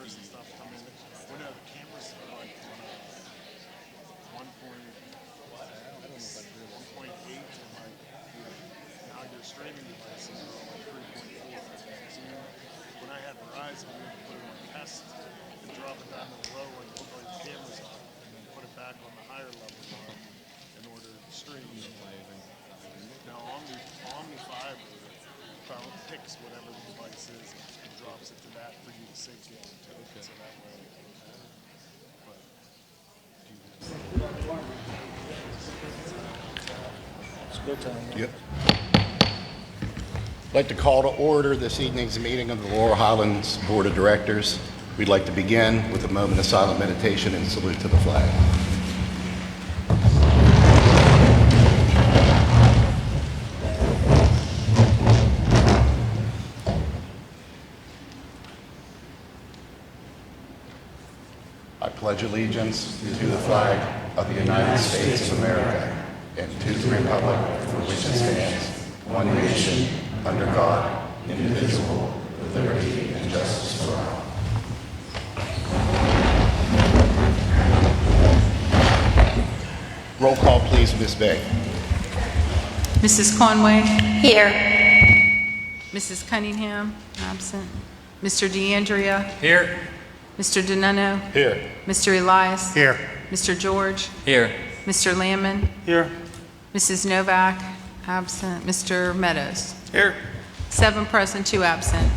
cameras and stuff come in. When the cameras are like on 1.8 and like now your streaming devices are on like 3.4. So when I had Verizon, we would put it on test and drop it down to the low and look like the cameras up, and then put it back on the higher level in order to stream. Now Omni picks whatever the device is and drops it to that for you to sync it to. Okay. So that way. It's go time. Yep. I'd like to call to order this evening's meeting of the Laurel Highlands Board of Directors. We'd like to begin with a moment of silent meditation and salute to the flag. I pledge allegiance to the flag of the United States of America and to the republic for which it stands, one nation, under God, indivisible, with liberty and justice for all. Roll call, please, Ms. Bay. Mrs. Conway? Here. Mrs. Cunningham? Absent. Mr. DeAndrea? Here. Mr. DeNunno? Here. Mr. Elias? Here. Mr. George? Here. Mr. Lamon? Here. Mrs. Novak? Absent. Mr. Meadows? Here. 7 present, 2 absent.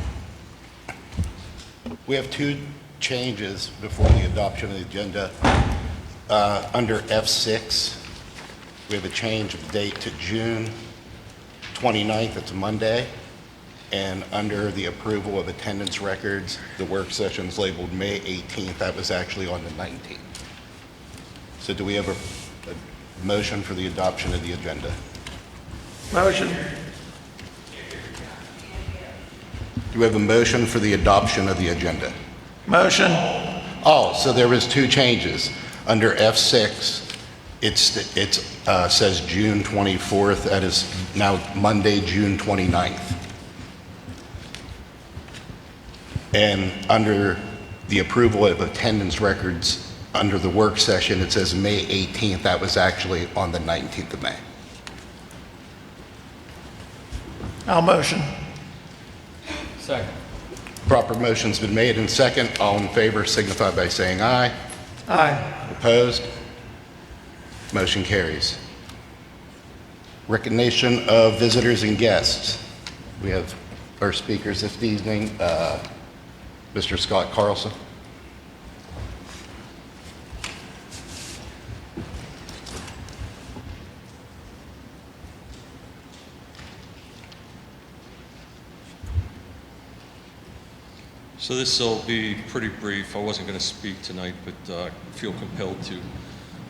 We have 2 changes before the adoption of the agenda. Under F6, we have a change of date to June 29th, it's a Monday. And under the approval of attendance records, the work session is labeled May 18th. That was actually on the 19th. So do we have a motion for the adoption of the agenda? Motion. Do we have a motion for the adoption of the agenda? Motion. Oh, so there was 2 changes. Under F6, it says June 24th. That is now Monday, June 29th. And under the approval of attendance records, under the work session, it says May 18th. That was actually on the 19th of May. I'll motion. Second. Proper motion's been made and second. All in favor signify by saying aye. Aye. Opposed? Motion carries. Recognition of visitors and guests. We have our speakers this evening, Mr. Scott Carlson. So this will be pretty brief. I wasn't going to speak tonight, but I feel compelled to.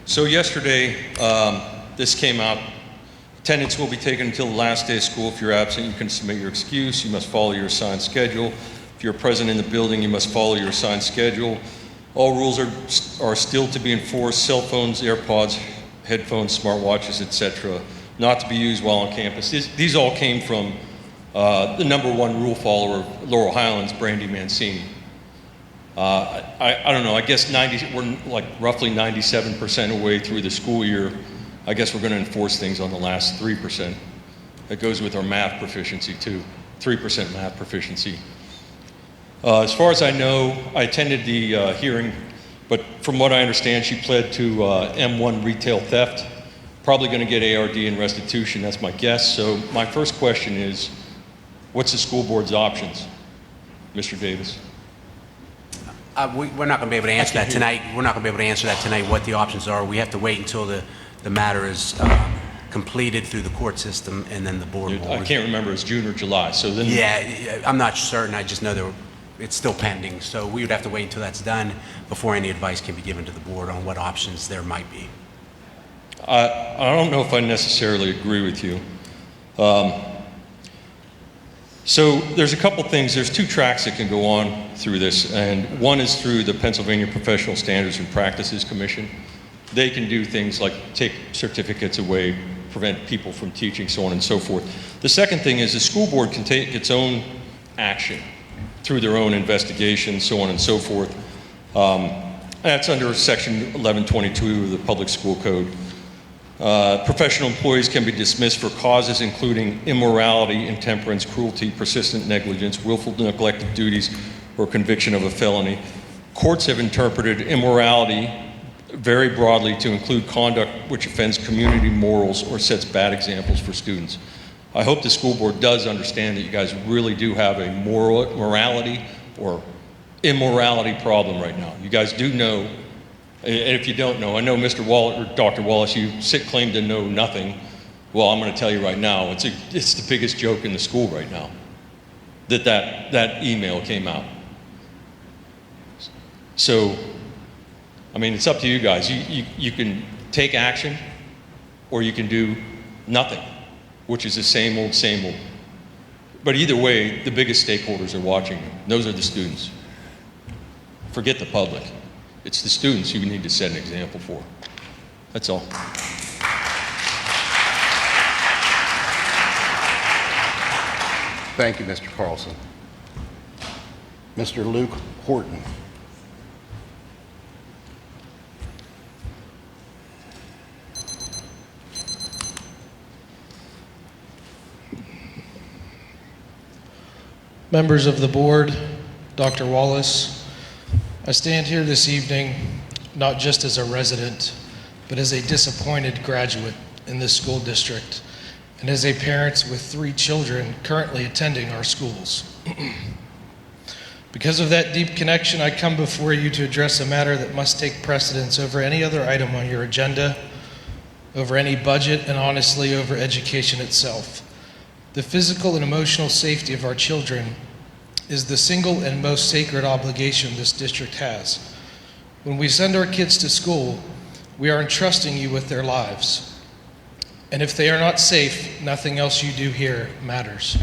So yesterday, this came out. Attendance will be taken until the last day of school. If you're absent, you can submit your excuse. You must follow your assigned schedule. If you're present in the building, you must follow your assigned schedule. All rules are still to be enforced. Cell phones, AirPods, headphones, smartwatches, etc., not to be used while on campus. These all came from the #1 rule follower of Laurel Highlands, Brandy Mancini. I don't know, I guess we're like roughly 97% away through the school year. I guess we're going to enforce things on the last 3%. That goes with our math proficiency too, 3% math proficiency. As far as I know, I attended the hearing, but from what I understand, she pled to M1 retail theft, probably going to get ARD and restitution, that's my guess. So my first question is, what's the school board's options? Mr. Davis. We're not going to be able to answer that tonight. We're not going to be able to answer that tonight, what the options are. We have to wait until the matter is completed through the court system, and then the board will... I can't remember, it's June or July, so then... Yeah, I'm not certain. I just know it's still pending. So we would have to wait until that's done before any advice can be given to the board on what options there might be. I don't know if I necessarily agree with you. So there's a couple things. There's 2 tracks that can go on through this, and one is through the Pennsylvania Professional Standards and Practices Commission. They can do things like take certificates away, prevent people from teaching, so on and so forth. The second thing is the school board can take its own action through their own investigation, so on and so forth. That's under Section 1122 of the Public School Code. Professional employees can be dismissed for causes including immorality, intemperance, cruelty, persistent negligence, willful neglect of duties, or conviction of a felony. Courts have interpreted immorality very broadly to include conduct which offends community morals or sets bad examples for students. I hope the school board does understand that you guys really do have a morality or immorality problem right now. You guys do know, and if you don't know, I know Mr. Wallace, or Dr. Wallace, you claim to know nothing. Well, I'm going to tell you right now, it's the biggest joke in the school right now that email came out. So, I mean, it's up to you guys. You can take action, or you can do nothing, which is the same old, same old. But either way, the biggest stakeholders are watching. Those are the students. Forget the public. It's the students you need to set an example for. That's all. Thank you, Mr. Carlson. Mr. Luke Horton. Members of the board, Dr. Wallace, I stand here this evening not just as a resident, but as a disappointed graduate in this school district and as a parent with 3 children currently attending our schools. Because of that deep connection, I come before you to address a matter that must take precedence over any other item on your agenda, over any budget, and honestly over education itself. The physical and emotional safety of our children is the single and most sacred obligation this district has. When we send our kids to school, we are entrusting you with their lives. And if they are not safe, nothing else you do here matters.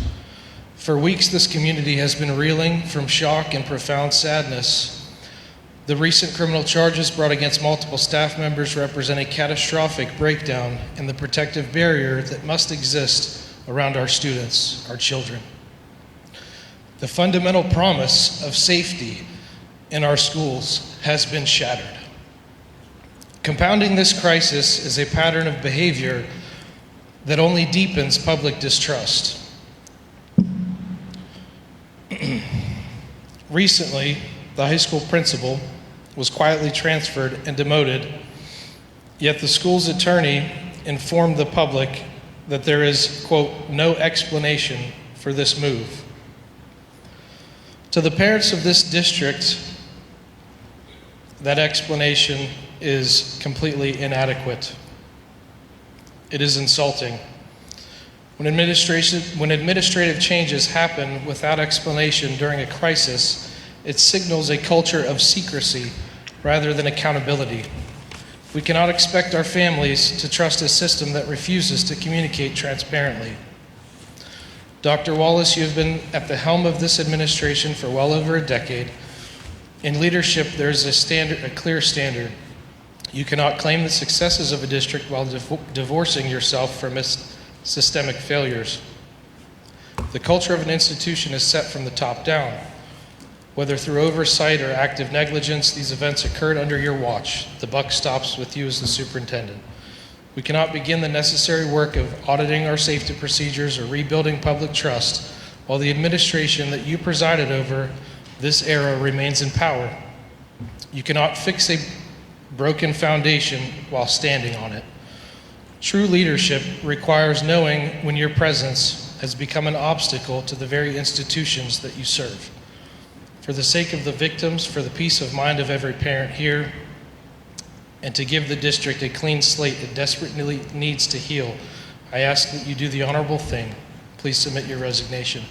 For weeks, this community has been reeling from shock and profound sadness. The recent criminal charges brought against multiple staff members represent a catastrophic breakdown in the protective barrier that must exist around our students, our children. The fundamental promise of safety in our schools has been shattered. Compounding this crisis is a pattern of behavior that only deepens public distrust. Recently, the high school principal was quietly transferred and demoted, yet the school's attorney informed the public that there is, quote, no explanation for this move. To the parents of this district, that explanation is completely inadequate. It is insulting. When administrative changes happen without explanation during a crisis, it signals a culture of secrecy rather than accountability. We cannot expect our families to trust a system that refuses to communicate transparently. Dr. Wallace, you have been at the helm of this administration for well over a decade. In leadership, there is a clear standard. You cannot claim the successes of a district while divorcing yourself from its systemic failures. The culture of an institution is set from the top down. Whether through oversight or active negligence, these events occurred under your watch. The buck stops with you as the superintendent. We cannot begin the necessary work of auditing our safety procedures or rebuilding public trust while the administration that you presided over this era remains in power. You cannot fix a broken foundation while standing on it. True leadership requires knowing when your presence has become an obstacle to the very institutions that you serve. For the sake of the victims, for the peace of mind of every parent here, and to give the district a clean slate it desperately needs to heal, I ask that you do the honorable thing. Please submit your resignation.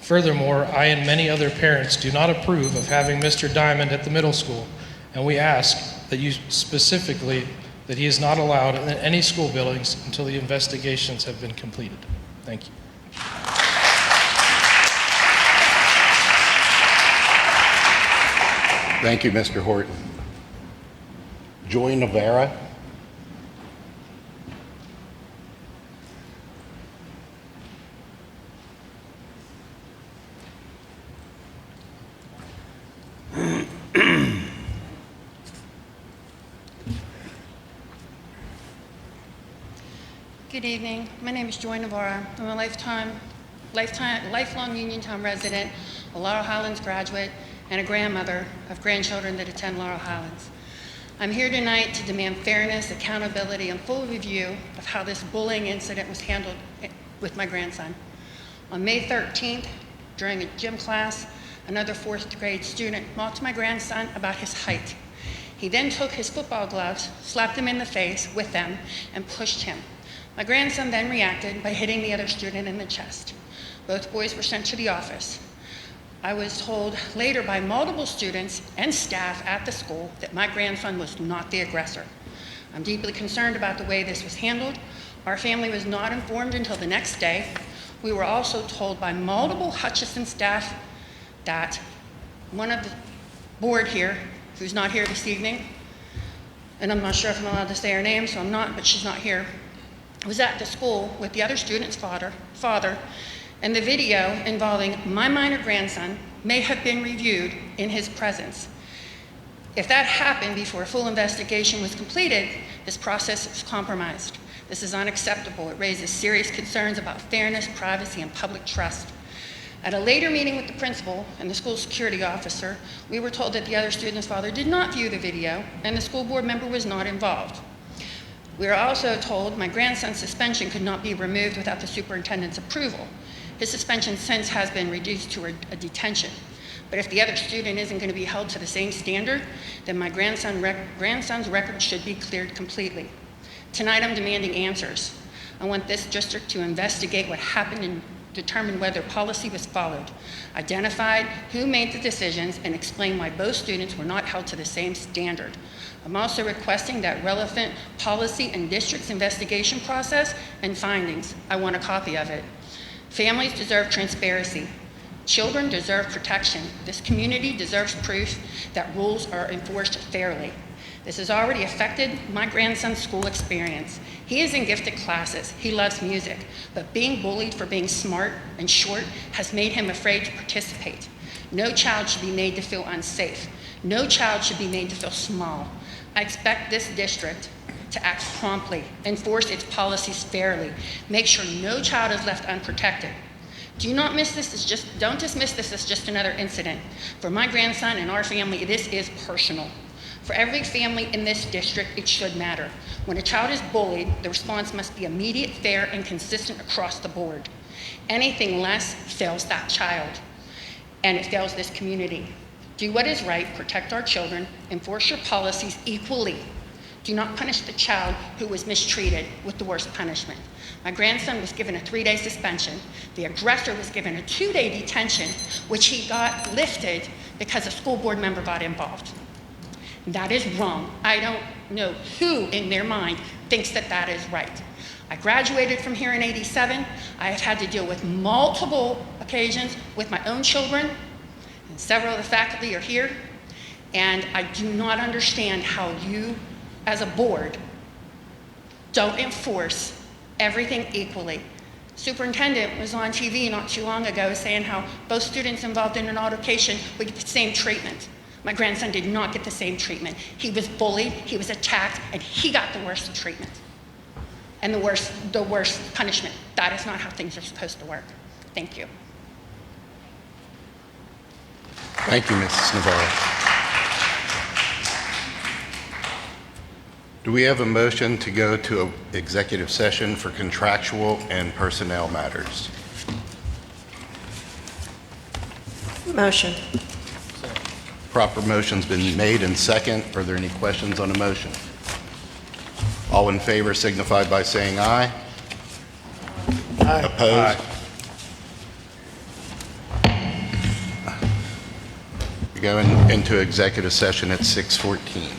Furthermore, I and many other parents do not approve of having Mr. Diamond at the middle school, and we ask that you specifically that he is not allowed in any school buildings until the investigations have been completed. Thank you. Thank you, Mr. Horton. Joy Navarra. Good evening. My name is Joy Navarro. I'm a lifelong Uniontown resident, a Laurel Highlands graduate, and a grandmother of grandchildren that attend Laurel Highlands. I'm here tonight to demand fairness, accountability, and full review of how this bullying incident was handled with my grandson. On May 13th, during a gym class, another fourth grade student mocked my grandson about his height. He then took his football gloves, slapped him in the face with them, and pushed him. My grandson then reacted by hitting the other student in the chest. Both boys were sent to the office. I was told later by multiple students and staff at the school that my grandson was not the aggressor. I'm deeply concerned about the way this was handled. Our family was not informed until the next day. We were also told by multiple Hutchison staff that one of the board here, who's not here this evening, and I'm not sure if I'm allowed to say her name, so I'm not, but she's not here, was at the school with the other student's father, and the video involving my minor grandson may have been reviewed in his presence. If that happened before a full investigation was completed, this process is compromised. This is unacceptable. It raises serious concerns about fairness, privacy, and public trust. At a later meeting with the principal and the school security officer, we were told that the other student's father did not view the video and the school board member was not involved. We were also told my grandson's suspension could not be removed without the superintendent's approval. His suspension since has been reduced to a detention. But if the other student isn't going to be held to the same standard, then my grandson's record should be cleared completely. Tonight I'm demanding answers. I want this district to investigate what happened and determine whether policy was followed, identified who made the decisions, and explain why both students were not held to the same standard. I'm also requesting that relevant policy and district's investigation process and findings. I want a copy of it. Families deserve transparency. Children deserve protection. This community deserves proof that rules are enforced fairly. This has already affected my grandson's school experience. He is in gifted classes. He loves music, but being bullied for being smart and short has made him afraid to participate. No child should be made to feel unsafe. No child should be made to feel small. I expect this district to act promptly, enforce its policies fairly, make sure no child is left unprotected. Don't dismiss this as just another incident. For my grandson and our family, this is personal. For every family in this district, it should matter. When a child is bullied, the response must be immediate, fair, and consistent across the board. Anything less fails that child, and it fails this community. Do what is right, protect our children, enforce your policies equally. Do not punish the child who was mistreated with the worst punishment. My grandson was given a 3-day suspension. The aggressor was given a 2-day detention, which he got lifted because a school board member got involved. That is wrong. I don't know who in their mind thinks that that is right. I graduated from here in '87. I have had to deal with multiple occasions with my own children, and several of the faculty are here, and I do not understand how you, as a board, don't enforce everything equally. Superintendent was on TV not too long ago saying how both students involved in an altercation would get the same treatment. My grandson did not get the same treatment. He was bullied, he was attacked, and he got the worst treatment and the worst punishment. That is not how things are supposed to work. Thank you. Thank you, Mrs. Navarro. Do we have a motion to go to an executive session for contractual and personnel matters? Motion. Proper motion's been made and second. Are there any questions on the motion? All in favor signify by saying aye. Aye. Opposed? We're going into executive session at 6:14.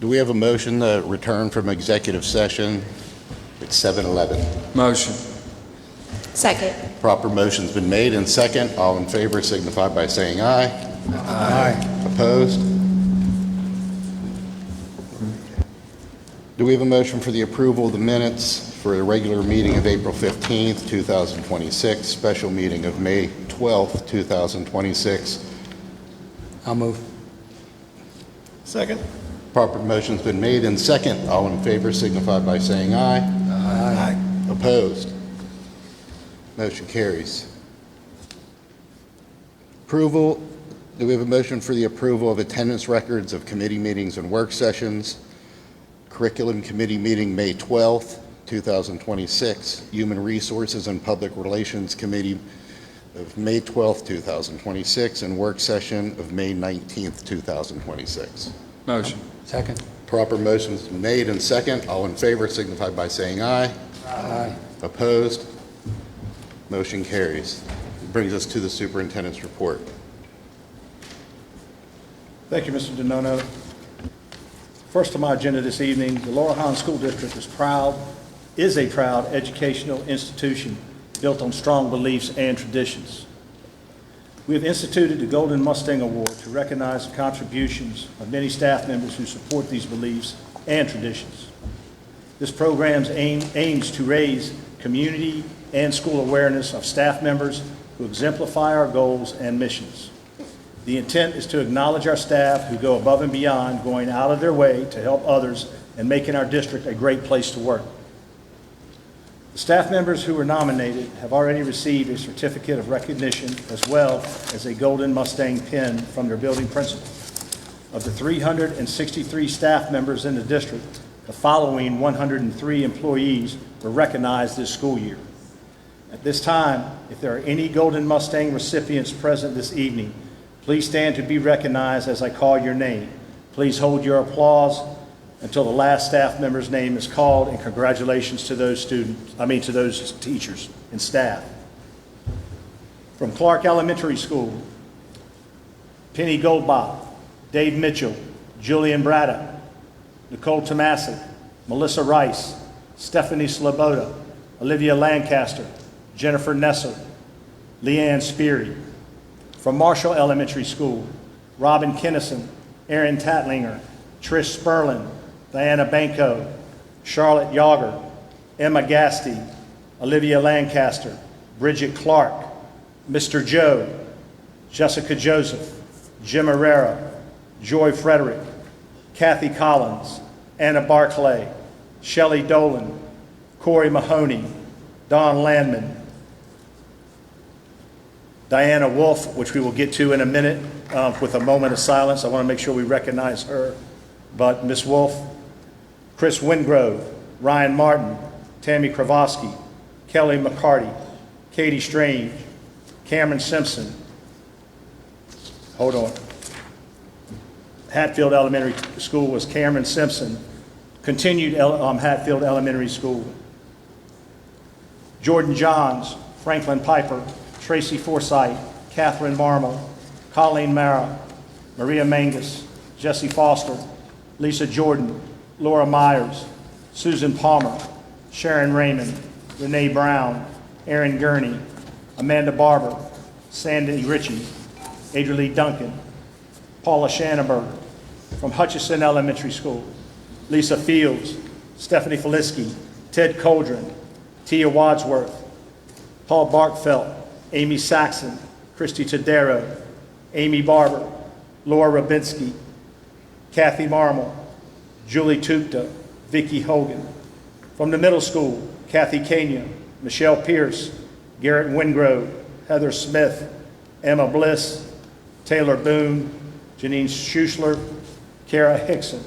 Do we have a motion to return from executive session at 7:11? Motion. Second. Proper motion's been made and second. All in favor signify by saying aye. Aye. Opposed? Do we have a motion for the approval of the minutes for the regular meeting of April 15th, 2026, special meeting of May 12th, 2026? I'll move. Second. Proper motion's been made and second. All in favor signify by saying aye. Aye. Opposed? Motion carries. Approval, do we have a motion for the approval of attendance records of committee meetings and work sessions? Curriculum Committee meeting May 12th, 2026. Human Resources and Public Relations Committee of May 12th, 2026, and work session of May 19th, 2026. Motion. Second. Proper motions made and second. All in favor signify by saying aye. Aye. Opposed? Motion carries. Brings us to the superintendent's report. Thank you, Mr. Denono. First on my agenda this evening, the Laurel Highlands School District is a proud educational institution built on strong beliefs and traditions. We have instituted the Golden Mustang Award to recognize the contributions of many staff members who support these beliefs and traditions. This program aims to raise community and school awareness of staff members who exemplify our goals and missions. The intent is to acknowledge our staff who go above and beyond, going out of their way to help others and making our district a great place to work. The staff members who were nominated have already received a certificate of recognition as well as a Golden Mustang pin from their building principal. Of the 363 staff members in the district, the following 103 employees were recognized this school year. At this time, if there are any Golden Mustang recipients present this evening, please stand to be recognized as I call your name. Please hold your applause until the last staff member's name is called, and congratulations to those to those teachers and staff. From Clark Elementary School, Penny Goldbach, Dave Mitchell, Julian Braddock, Nicole Tomasic, Melissa Rice, Stephanie Sloboda, Olivia Lancaster, Jennifer Nesser, Leanne Speary. From Marshall Elementary School, Robin Kinnison, Aaron Tatlinger, Trish Sperlin, Diana Banco, Charlotte Yager, Emma Gasty, Olivia Lancaster, Bridget Clark, Mr. Joe, Jessica Joseph, Jim Herrera, Joy Frederick, Kathy Collins, Anna Barclay, Shelley Dolan, Corey Mahoney, Don Landman, Diana Wolf, which we will get to in a minute with a moment of silence. I want to make sure we recognize her. But Ms. Wolf, Chris Wingrove, Ryan Martin, Tammy Kravosky, Kelly McCarty, Katie Strange, Cameron Simpson. Hold on. Hatfield Elementary School was Cameron Simpson. Continued Hatfield Elementary School. Jordan Johns, Franklin Piper, Tracy Forsythe, Catherine Marmel, Colleen Mara, Maria Mangus, Jesse Foster, Lisa Jordan, Laura Myers, Susan Palmer, Sharon Raymond, Renee Brown, Aaron Gurney, Amanda Barber, Sandy Ritchie, Adrienne Duncan, Paula Shannenberg. From Hutchison Elementary School, Lisa Fields, Stephanie Felisky, Ted Coldren, Tia Wadsworth, Paul Barkfelt, Amy Saxon, Christy Tadero, Amy Barber, Laura Rabinski, Kathy Marmel, Julie Tupta, Vicki Hogan. From the middle school, Kathy Kenya, Michelle Pierce, Garrett Wingrove, Heather Smith, Emma Bliss, Taylor Boone, Janine Schuschler, Kara Hickson.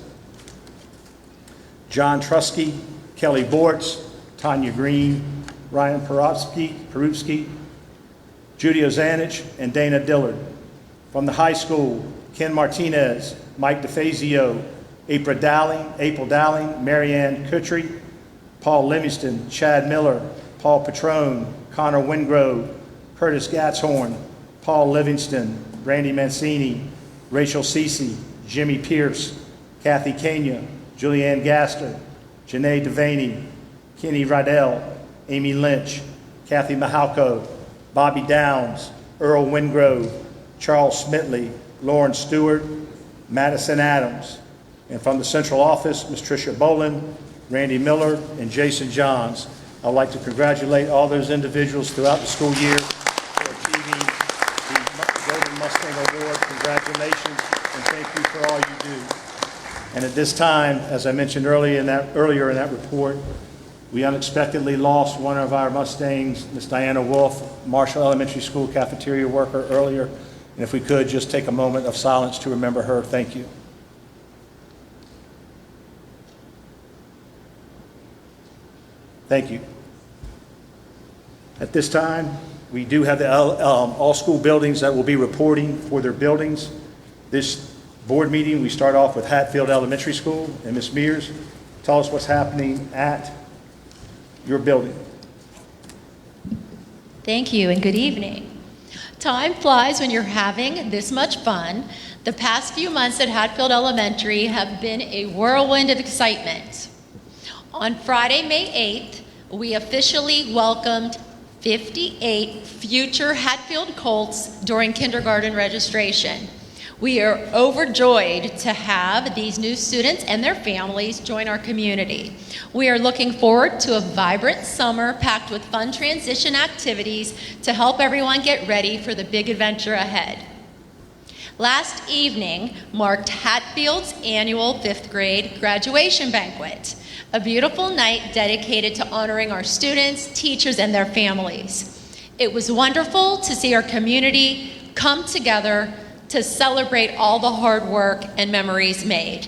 John Trusky, Kelly Bortz, Tanya Green, Ryan Perupsky, Judy Ozanich, and Dana Dillard. From the high school, Ken Martinez, Mike DeFazio, April Dowling, Marianne Kutry, Paul Livingston, Chad Miller, Paul Petrone, Connor Wingrove, Curtis Gatshorn, Paul Livingston, Randy Mancini, Rachel Cece, Jimmy Pierce, Kathy Kenya, Julianne Gaster, Janae Devaney, Kenny Rydell, Amy Lynch, Kathy Mahalko, Bobby Downs, Earl Wingrove, Charles Smitley, Lauren Stewart, Madison Adams. And from the central office, Ms. Tricia Boland, Randy Miller, and Jason Johns. I'd like to congratulate all those individuals throughout the school year for achieving the Golden Mustang Award. Congratulations, and thank you for all you do. And at this time, as I mentioned earlier in that report, we unexpectedly lost one of our Mustangs, Miss Diana Wolf, Marshall Elementary School cafeteria worker earlier. And if we could, just take a moment of silence to remember her. Thank you. Thank you. At this time, we do have the all school buildings that will be reporting for their buildings. This board meeting, we start off with Hatfield Elementary School. And Ms. Mears, tell us what's happening at your building. Thank you and good evening. Time flies when you're having this much fun. The past few months at Hatfield Elementary have been a whirlwind of excitement. On Friday, May 8th, we officially welcomed 58 future Hatfield Colts during kindergarten registration. We are overjoyed to have these new students and their families join our community. We are looking forward to a vibrant summer packed with fun transition activities to help everyone get ready for the big adventure ahead. Last evening marked Hatfield's annual 5th grade graduation banquet, a beautiful night dedicated to honoring our students, teachers, and their families. It was wonderful to see our community come together to celebrate all the hard work and memories made.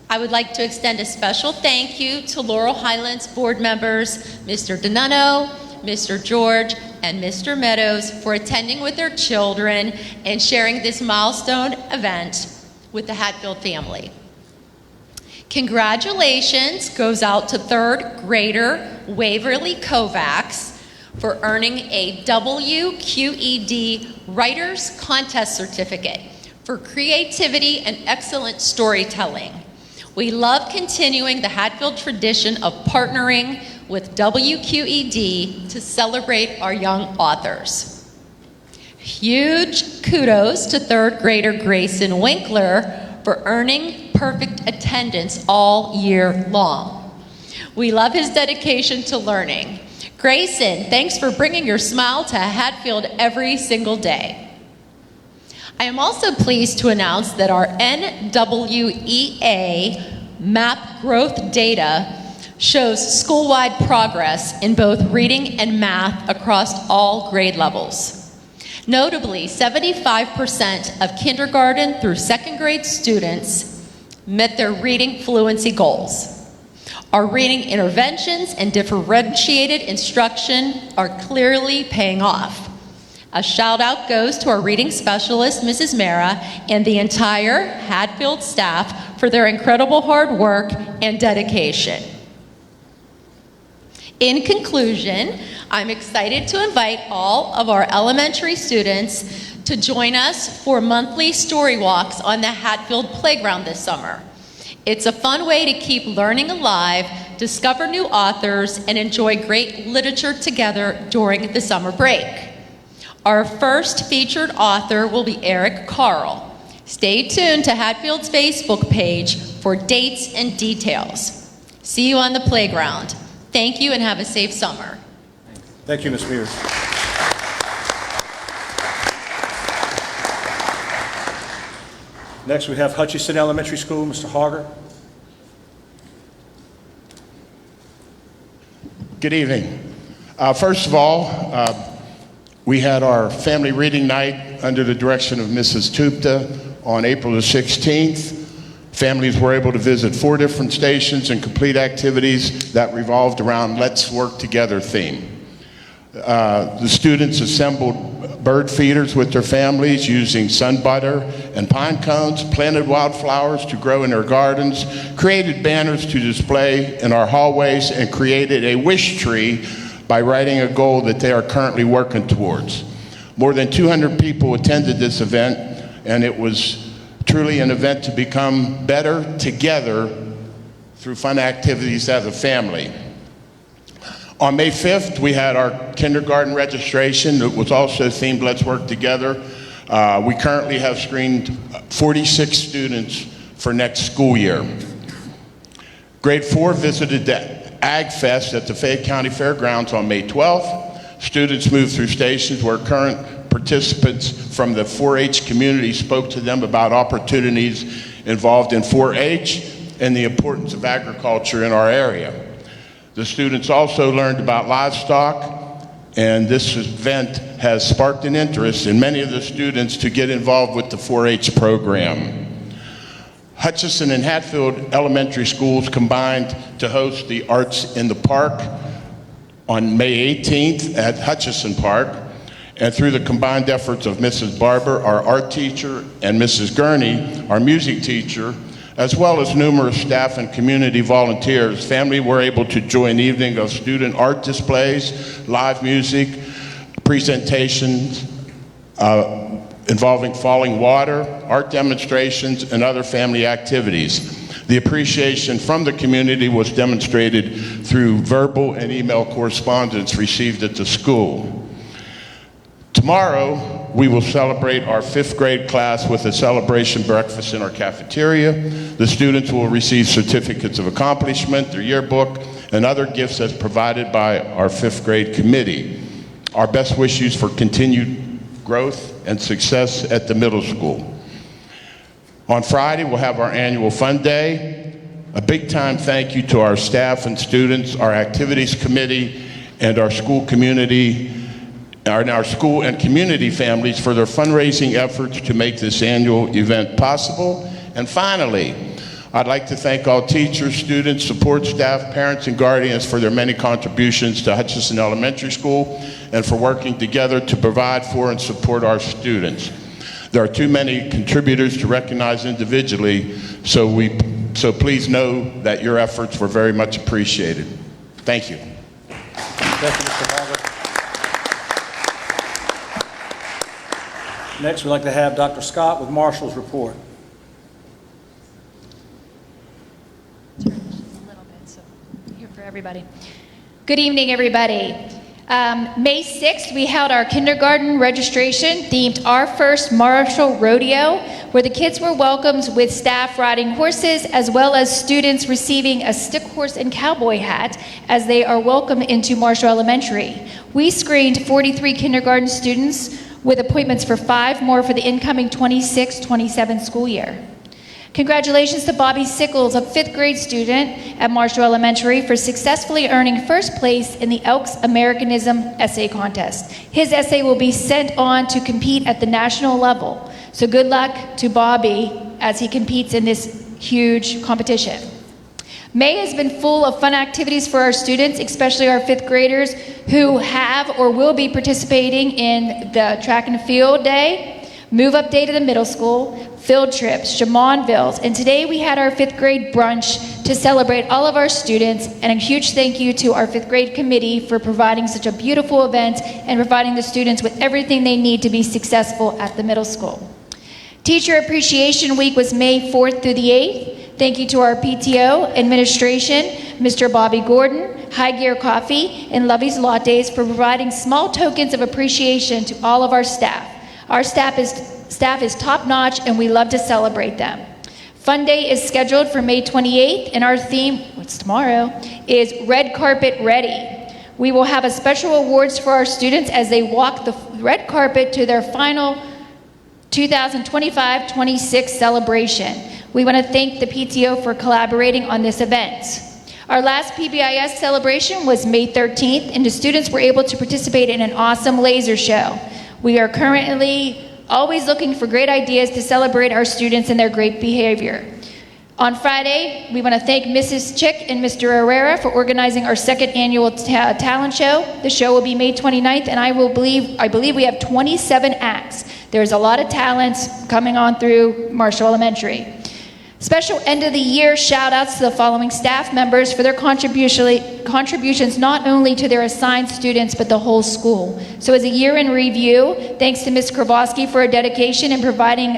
I would like to extend a special thank you to Laurel Highlands board members, Mr. Donato, Mr. George, and Mr. Meadows for attending with their children and sharing this milestone event with the Hatfield family. Congratulations goes out to 3rd grader Waverly Kovacs for earning a WQED Writers Contest Certificate for creativity and excellent storytelling. We love continuing the Hatfield tradition of partnering with WQED to celebrate our young authors. Huge kudos to 3rd grader Grayson Winkler for earning perfect attendance all year long. We love his dedication to learning. Grayson, thanks for bringing your smile to Hatfield every single day. I am also pleased to announce that our NWEA MAP growth data shows school-wide progress in both reading and math across all grade levels. Notably, 75% of kindergarten through 2nd grade students met their reading fluency goals. Our reading interventions and differentiated instruction are clearly paying off. A shout out goes to our reading specialist, Mrs. Mara, and the entire Hatfield staff for their incredible hard work and dedication. In conclusion, I'm excited to invite all of our elementary students to join us for monthly story walks on the Hatfield playground this summer. It's a fun way to keep learning alive, discover new authors, and enjoy great literature together during the summer break. Our first featured author will be Eric Carl. Stay tuned to Hatfield's Facebook page for dates and details. See you on the playground. Thank you and have a safe summer. Thank you, Ms. Mears. Next, we have Hutchinson Elementary School, Mr. Harger. Good evening. First of all, we had our family reading night under the direction of Mrs. Tupta on April the 16th. Families were able to visit 4 different stations and complete activities that revolved around Let's Work Together theme. The students assembled bird feeders with their families using sun butter and pine cones, planted wildflowers to grow in their gardens, created banners to display in our hallways, and created a wish tree by writing a goal that they are currently working towards. More than 200 people attended this event, and it was truly an event to become better together through fun activities as a family. On May 5th, we had our kindergarten registration. It was also themed Let's Work Together. We currently have screened 46 students for next school year. Grade 4 visited the Ag Fest at the Fayette County Fairgrounds on May 12th. Students moved through stations where current participants from the 4-H community spoke to them about opportunities involved in 4-H and the importance of agriculture in our area. The students also learned about livestock, and this event has sparked an interest in many of the students to get involved with the 4-H program. Hutchinson and Hatfield elementary schools combined to host the Arts in the Park on May 18th at Hutchinson Park, and through the combined efforts of Mrs. Barber, our art teacher, and Mrs. Gurney, our music teacher, as well as numerous staff and community volunteers, family were able to enjoy an evening of student art displays, live music, presentations involving falling water, art demonstrations, and other family activities. The appreciation from the community was demonstrated through verbal and email correspondence received at the school. Tomorrow, we will celebrate our 5th grade class with a celebration breakfast in our cafeteria. The students will receive certificates of accomplishment, their yearbook, and other gifts as provided by our 5th grade committee. Our best wishes for continued growth and success at the middle school. On Friday, we'll have our annual fun day. A big time thank you to our staff and students, our activities committee, and our school community, our school and community families for their fundraising efforts to make this annual event possible. And finally, I'd like to thank all teachers, students, support staff, parents, and guardians for their many contributions to Hutchinson Elementary School and for working together to provide for and support our students. There are too many contributors to recognize individually, so please know that your efforts were very much appreciated. Thank you. Thank you, Mr. Barber. Next, we'd like to have Dr. Scott with Marshall's report. Turn this a little bit so here for everybody. Good evening, everybody. May 6th, we held our kindergarten registration themed Our First Marshall Rodeo, where the kids were welcomed with staff riding horses as well as students receiving a stick horse and cowboy hat as they are welcomed into Marshall Elementary. We screened 43 kindergarten students with appointments for 5 more for the incoming 26-27 school year. Congratulations to Bobby Sickles, a 5th grade student at Marshall Elementary, for successfully earning first place in the Elks Americanism essay contest. His essay will be sent on to compete at the national level. So good luck to Bobby as he competes in this huge competition. May has been full of fun activities for our students, especially our 5th graders who have or will be participating in the track and field day, move up day to the middle school, field trips, Shamonvilles, and today we had our 5th grade brunch to celebrate all of our students, and a huge thank you to our 5th grade committee for providing such a beautiful event and providing the students with everything they need to be successful at the middle school. Teacher Appreciation Week was May 4th through the 8th. Thank you to our PTO, administration, Mr. Bobby Gordon, High Gear Coffee, and Lovey's Lattes for providing small tokens of appreciation to all of our staff. Our staff is top-notch, and we love to celebrate them. Fun Day is scheduled for May 28th, and our theme, what's tomorrow, is Red Carpet Ready. We will have a special awards for our students as they walk the red carpet to their final 2025-26 celebration. We want to thank the PTO for collaborating on this event. Our last PBIS celebration was May 13th, and the students were able to participate in an awesome laser show. We are currently always looking for great ideas to celebrate our students and their great behavior. On Friday, we want to thank Mrs. Chick and Mr. Herrera for organizing our 2nd annual talent show. The show will be May 29th, and I believe we have 27 acts. There's a lot of talents coming on through Marshall Elementary. Special end of the year shout outs to the following staff members for their contributions not only to their assigned students but the whole school. So as a year in review, thanks to Ms. Kravosky for her dedication in providing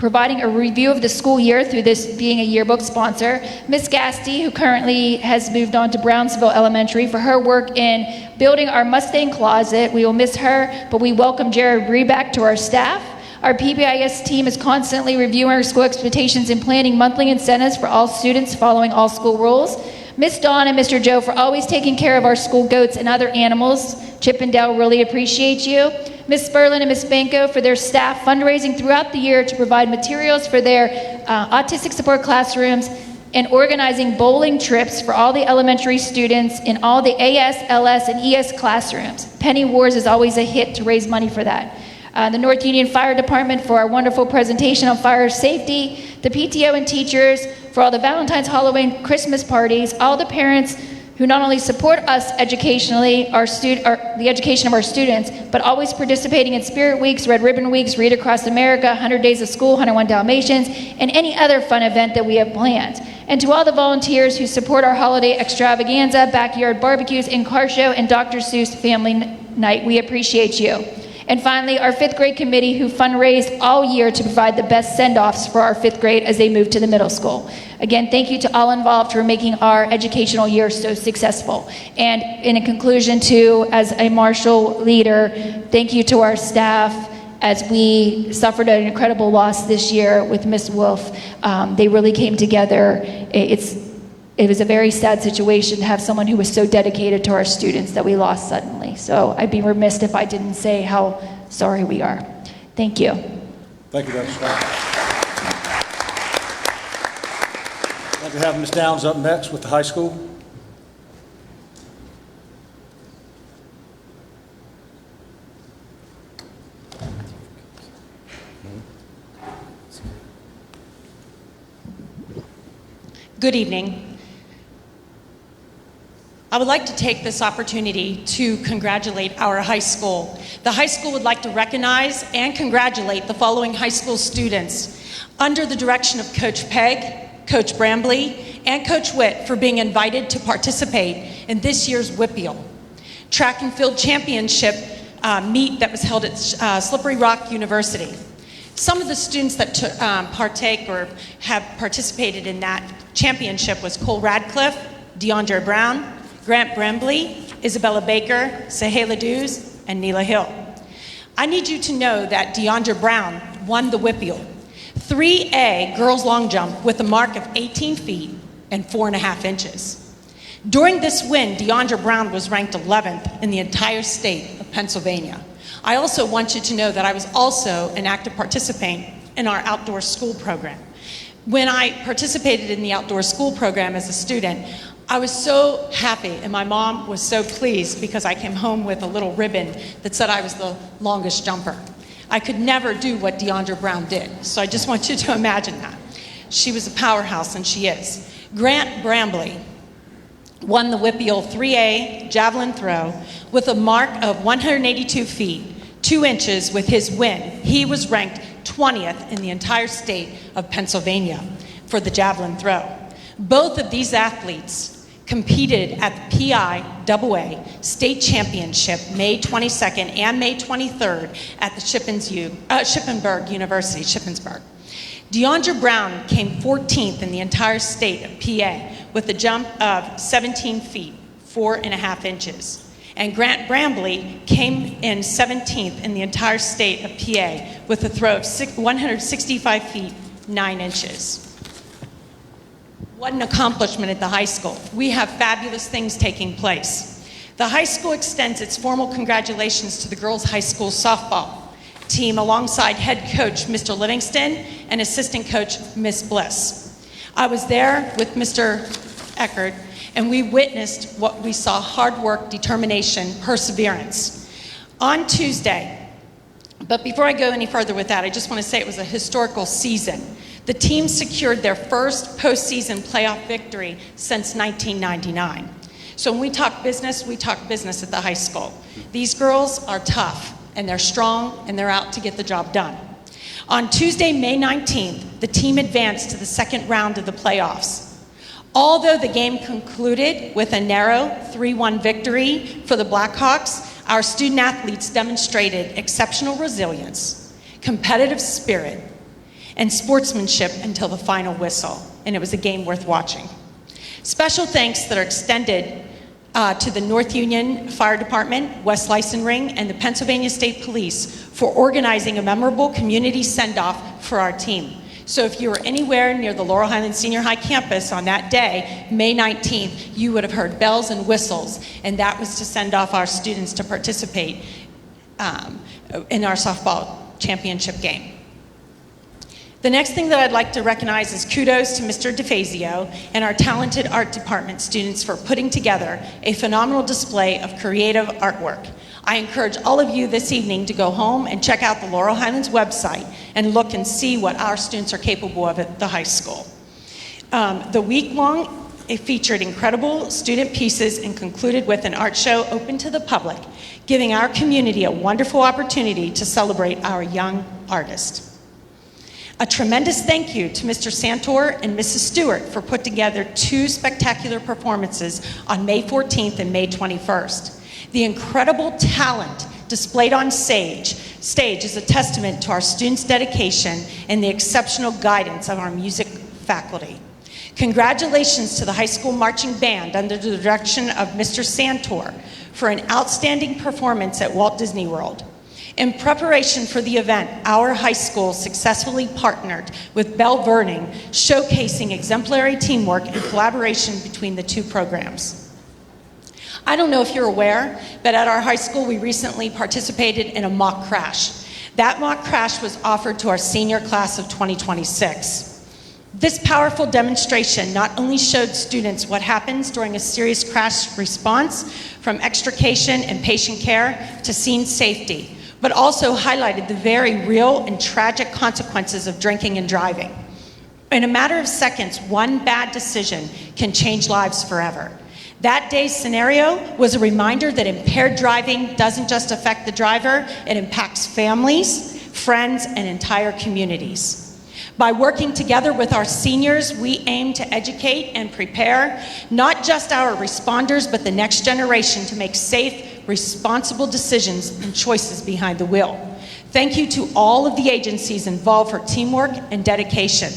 providing a review of the school year through this being a yearbook sponsor. Ms. Gasty, who currently has moved on to Brownsville Elementary, for her work in building our Mustang closet. We will miss her, but we welcome Jared Reback to our staff. Our PBIS team is constantly reviewing our school expectations and planning monthly incentives for all students following all school rules. Miss Dawn and Mr. Joe for always taking care of our school goats and other animals. Chip and Dale really appreciate you. Miss Sperlin and Miss Banco for their staff fundraising throughout the year to provide materials for their autistic support classrooms and organizing bowling trips for all the elementary students in all the AS, LS, and ES classrooms. Penny Wars is always a hit to raise money for that. The North Union Fire Department for our wonderful presentation on fire safety, the PTO and teachers for all the Valentine's, Halloween, Christmas parties, all the parents who not only support us educationally, the education of our students, but always participating in Spirit Weeks, Red Ribbon Weeks, Read Across America, 100 Days of School, 101 Dalmatians, and any other fun event that we have planned. And to all the volunteers who support our holiday extravaganza, backyard barbecues, and car show, and Dr. Seuss Family Night, we appreciate you. And finally, our fifth grade committee who fundraised all year to provide the best send-offs for our fifth grade as they move to the middle school. Again, thank you to all involved for making our educational year so successful. And in a conclusion too, as a Marshall leader, thank you to our staff as we suffered an incredible loss this year with Miss Wolf. They really came together. It was a very sad situation to have someone who was so dedicated to our students that we lost suddenly. So I'd be remiss if I didn't say how sorry we are. Thank you. Thank you, Dr. Scott. I'd like to have Ms. Downs up next with the high school. Good evening. I would like to take this opportunity to congratulate our high school. The high school would like to recognize and congratulate the following high school students under the direction of Coach Pegg, Coach Brambley, and Coach Witt for being invited to participate in this year's WIPIAL track and field championship meet that was held at Slippery Rock University. Some of the students that partake or have participated in that championship was Cole Radcliffe, DeAndre Brown, Grant Brambley, Isabella Baker, Sahela Dews, and Neela Hill. I need you to know that DeAndre Brown won the WIPIAL 3A girls long jump with a mark of 18 feet and 4.5 inches. During this win, DeAndre Brown was ranked 11th in the entire state of Pennsylvania. I also want you to know that I was also an active participant in our outdoor school program. When I participated in the outdoor school program as a student, I was so happy, and my mom was so pleased because I came home with a little ribbon that said I was the longest jumper. I could never do what DeAndre Brown did, so I just want you to imagine that. She was a powerhouse, and she is. Grant Brambley won the WIPIAL 3A javelin throw with a mark of 182 feet, 2 inches with his win. He was ranked 20th in the entire state of Pennsylvania for the javelin throw. Both of these athletes competed at the PIAA State Championship May 22nd and May 23rd at the Shippensburg University, Shippensburg. DeAndre Brown came 14th in the entire state of PA with a jump of 17 feet, 4.5 inches. And Grant Brambley came in 17th in the entire state of PA with a throw of 165 feet, 9 inches. What an accomplishment at the high school. We have fabulous things taking place. The high school extends its formal congratulations to the girls' high school softball team alongside head coach Mr. Livingston and assistant coach Miss Bliss. I was there with Mr. Eckert, and we witnessed what we saw: hard work, determination, perseverance. On Tuesday, but before I go any further with that, I just want to say it was a historical season. The team secured their first postseason playoff victory since 1999. So when we talk business at the high school. These girls are tough, and they're strong, and they're out to get the job done. On Tuesday, May 19th, the team advanced to the second round of the playoffs. Although the game concluded with a narrow 3-1 victory for the Blackhawks, our student athletes demonstrated exceptional resilience, competitive spirit, and sportsmanship until the final whistle, and it was a game worth watching. Special thanks that are extended to the North Union Fire Department, West Licensing, and the Pennsylvania State Police for organizing a memorable community send-off for our team. So if you were anywhere near the Laurel Highlands Senior High campus on that day, May 19th, you would have heard bells and whistles, and that was to send off our students to participate in our softball championship game. The next thing that I'd like to recognize is kudos to Mr. DeFazio and our talented art department students for putting together a phenomenal display of creative artwork. I encourage all of you this evening to go home and check out the Laurel Highlands website and look and see what our students are capable of at the high school. The week-long, it featured incredible student pieces and concluded with an art show open to the public, giving our community a wonderful opportunity to celebrate our young artists. A tremendous thank you to Mr. Santor and Mrs. Stewart for putting together two spectacular performances on May 14th and May 21st. The incredible talent displayed on stage is a testament to our students' dedication and the exceptional guidance of our music faculty. Congratulations to the high school marching band under the direction of Mr. Santor for an outstanding performance at Walt Disney World. In preparation for the event, our high school successfully partnered with Bell Verning, showcasing exemplary teamwork and collaboration between the two programs. I don't know if you're aware, but at our high school we recently participated in a mock crash. That mock crash was offered to our senior class of 2026. This powerful demonstration not only showed students what happens during a serious crash response, from extrication and patient care to scene safety, but also highlighted the very real and tragic consequences of drinking and driving. In a matter of seconds, one bad decision can change lives forever. That day's scenario was a reminder that impaired driving doesn't just affect the driver, it impacts families, friends, and entire communities. By working together with our seniors, we aim to educate and prepare not just our responders, but the next generation to make safe, responsible decisions and choices behind the wheel. Thank you to all of the agencies involved for teamwork and dedication.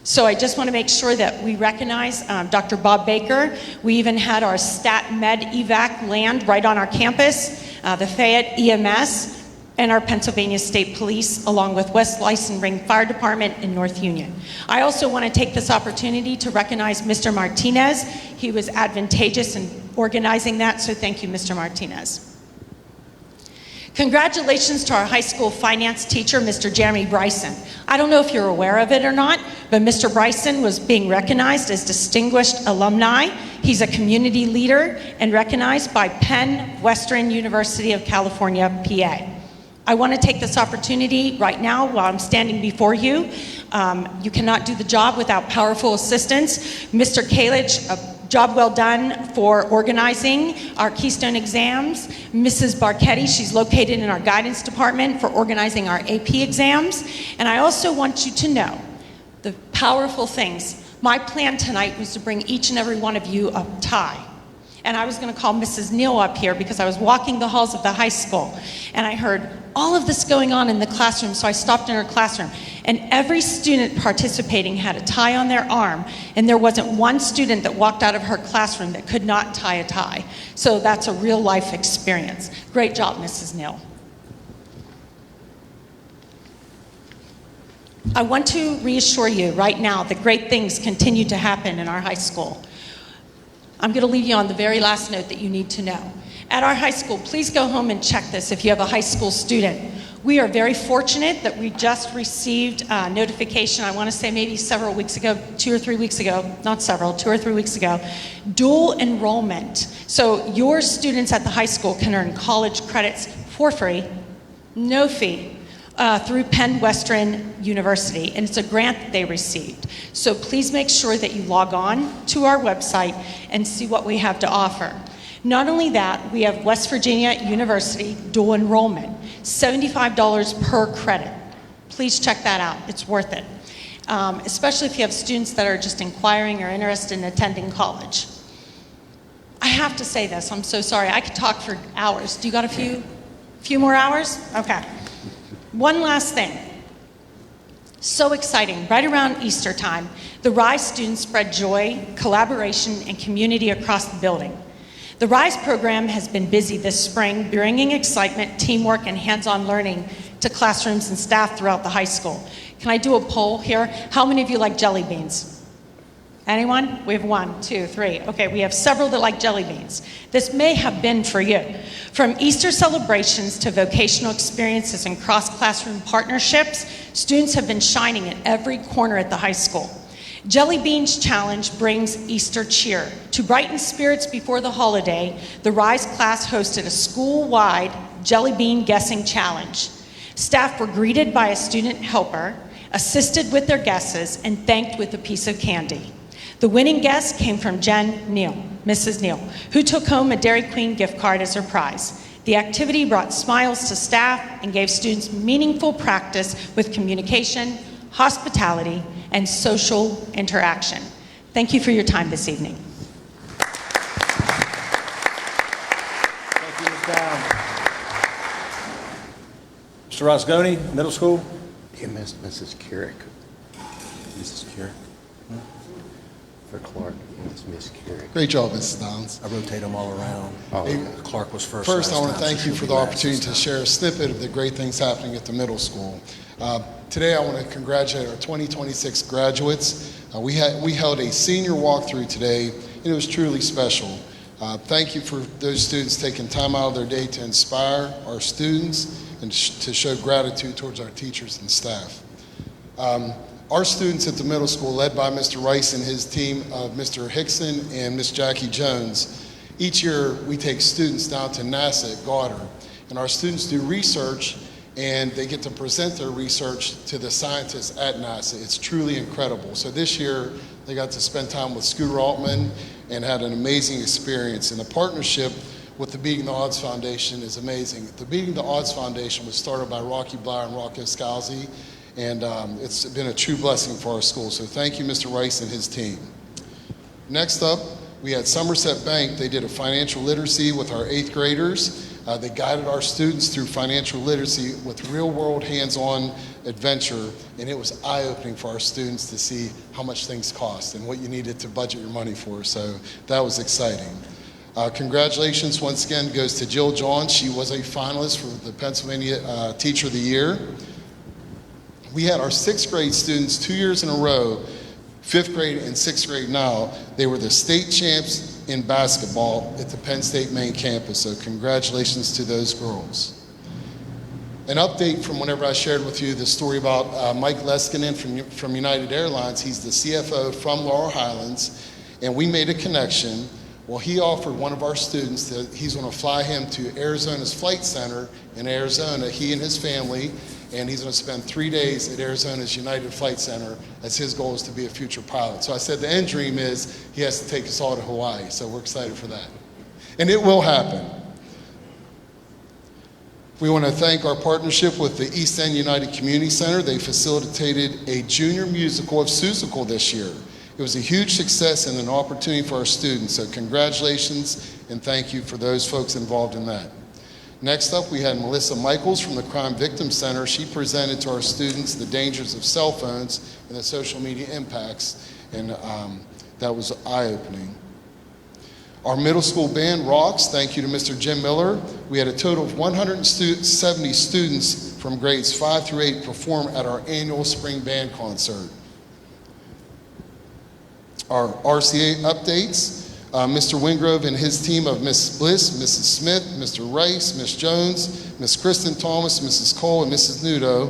So I just want to make sure that we recognize Dr. Bob Baker. We even had our Stat Med evac land right on our campus, the Fayette EMS, and our Pennsylvania State Police, along with West Licensing Fire Department in North Union. I also want to take this opportunity to recognize Mr. Martinez. He was advantageous in organizing that, so thank you, Mr. Martinez. Congratulations to our high school finance teacher, Mr. Jeremy Bryson. I don't know if you're aware of it or not, but Mr. Bryson was being recognized as distinguished alumni. He's a community leader and recognized by Penn Western University of California, PA. I want to take this opportunity right now while I'm standing before you. You cannot do the job without powerful assistance. Mr. Kalich, a job well done for organizing our Keystone exams. Mrs. Barchetti, she's located in our guidance department for organizing our AP exams. And I also want you to know the powerful things. My plan tonight was to bring each and every one of you a tie. And I was going to call Mrs. Neal up here because I was walking the halls of the high school and I heard all of this going on in the classroom, so I stopped in her classroom. And every student participating had a tie on their arm, and there wasn't one student that walked out of her classroom that could not tie a tie. So that's a real life experience. Great job, Mrs. Neal. I want to reassure you right now that great things continue to happen in our high school. I'm going to leave you on the very last note that you need to know. At our high school, please go home and check this if you have a high school student. We are very fortunate that we just received notification, I want to say maybe several weeks ago, 2 or 3 weeks ago, not several, 2 or 3 weeks ago, dual enrollment. So your students at the high school can earn college credits for free, no fee, through Penn Western University, and it's a grant that they received. So please make sure that you log on to our website and see what we have to offer. Not only that, we have West Virginia University dual enrollment, $75 per credit. Please check that out, it's worth it. Especially if you have students that are just inquiring or interested in attending college. I have to say this, I'm so sorry, I could talk for hours. Do you got a few more hours? Okay. One last thing. So exciting. Right around Easter time, the RISE students spread joy, collaboration, and community across the building. The RISE program has been busy this spring, bringing excitement, teamwork, and hands-on learning to classrooms and staff throughout the high school. Can I do a poll here? How many of you like jelly beans? Anyone? We have 1, 2, 3. Okay, we have several that like jelly beans. This may have been for you. From Easter celebrations to vocational experiences and cross-classroom partnerships, students have been shining at every corner at the high school. Jelly Beans Challenge brings Easter cheer. To brighten spirits before the holiday, the RISE class hosted a school-wide jelly bean guessing challenge. Staff were greeted by a student helper, assisted with their guesses, and thanked with a piece of candy. The winning guess came from Jen Neal, Mrs. Neal, who took home a Dairy Queen gift card as her prize. The activity brought smiles to staff and gave students meaningful practice with communication, hospitality, and social interaction. Thank you for your time this evening. Thank you, Ms. Brown. Mr. Rosgoni, middle school. You missed Mrs. Carrick. Mrs. Carrick? For Clark, it's Miss Carrick. Great job, Mrs. Downs. I rotate them all around. Clark was first. First, I last want to time, thank so you she'll for be the last opportunity this to time. share a snippet of the great things happening at the middle school. Today, I want to congratulate our 2026 graduates. We held a senior walkthrough today, and it was truly special. Thank you for those students taking time out of their day to inspire our students and to show gratitude towards our teachers and staff. Our students at the middle school, led by Mr. Rice and his team of Mr. Hickson and Miss Jackie Jones, each year we take students down to NASA at Goddard, and our students do research, and they get to present their research to the scientists at NASA. It's truly incredible. So this year, they got to spend time with Scooter Altman and had an amazing experience. And the partnership with the Beating the Odds Foundation is amazing. The Beating the Odds Foundation was started by Rocky Blyer and Rocco Scalzi, and it's been a true blessing for our school. So thank you, Mr. Rice and his team. Next up, we had Somerset Bank. They did a financial literacy with our 8th graders. They guided our students through financial literacy with real-world hands-on adventure, and it was eye-opening for our students to see how much things cost and what you needed to budget your money for, so that was exciting. Congratulations once again goes to Jill John. She was a finalist for the Pennsylvania Teacher of the Year. We had our 6th grade students 2 years in a row, 5th grade and 6th grade now. They were the state champs in basketball at the Penn State main campus, so congratulations to those girls. An update from whenever I shared with you the story about Mike Leskinen from United Airlines. He's the CFO from Laurel Highlands, and we made a connection. Well, he offered one of our students that he's going to fly him to Arizona's Flight Center in Arizona, he and his family, and he's going to spend 3 days at Arizona's United Flight Center, as his goal is to be a future pilot. So I said the end dream is he has to take us all to Hawaii, so we're excited for that. And it will happen. We want to thank our partnership with the East End United Community Center. They facilitated a junior musical of Seussical this year. It was a huge success and an opportunity for our students, so congratulations and thank you for those folks involved in that. Next up, we had Melissa Michaels from the Crime Victim Center. She presented to our students the dangers of cell phones and the social media impacts, and that was eye-opening. Our middle school band rocks. Thank you to Mr. Jim Miller. We had a total of 170 students from grades 5 through 8 perform at our annual spring band concert. Our RCA updates. Mr. Wingrove and his team of Miss Bliss, Mrs. Smith, Mr. Rice, Miss Jones, Miss Kristen Thomas, Mrs. Cole, and Mrs. Nudo,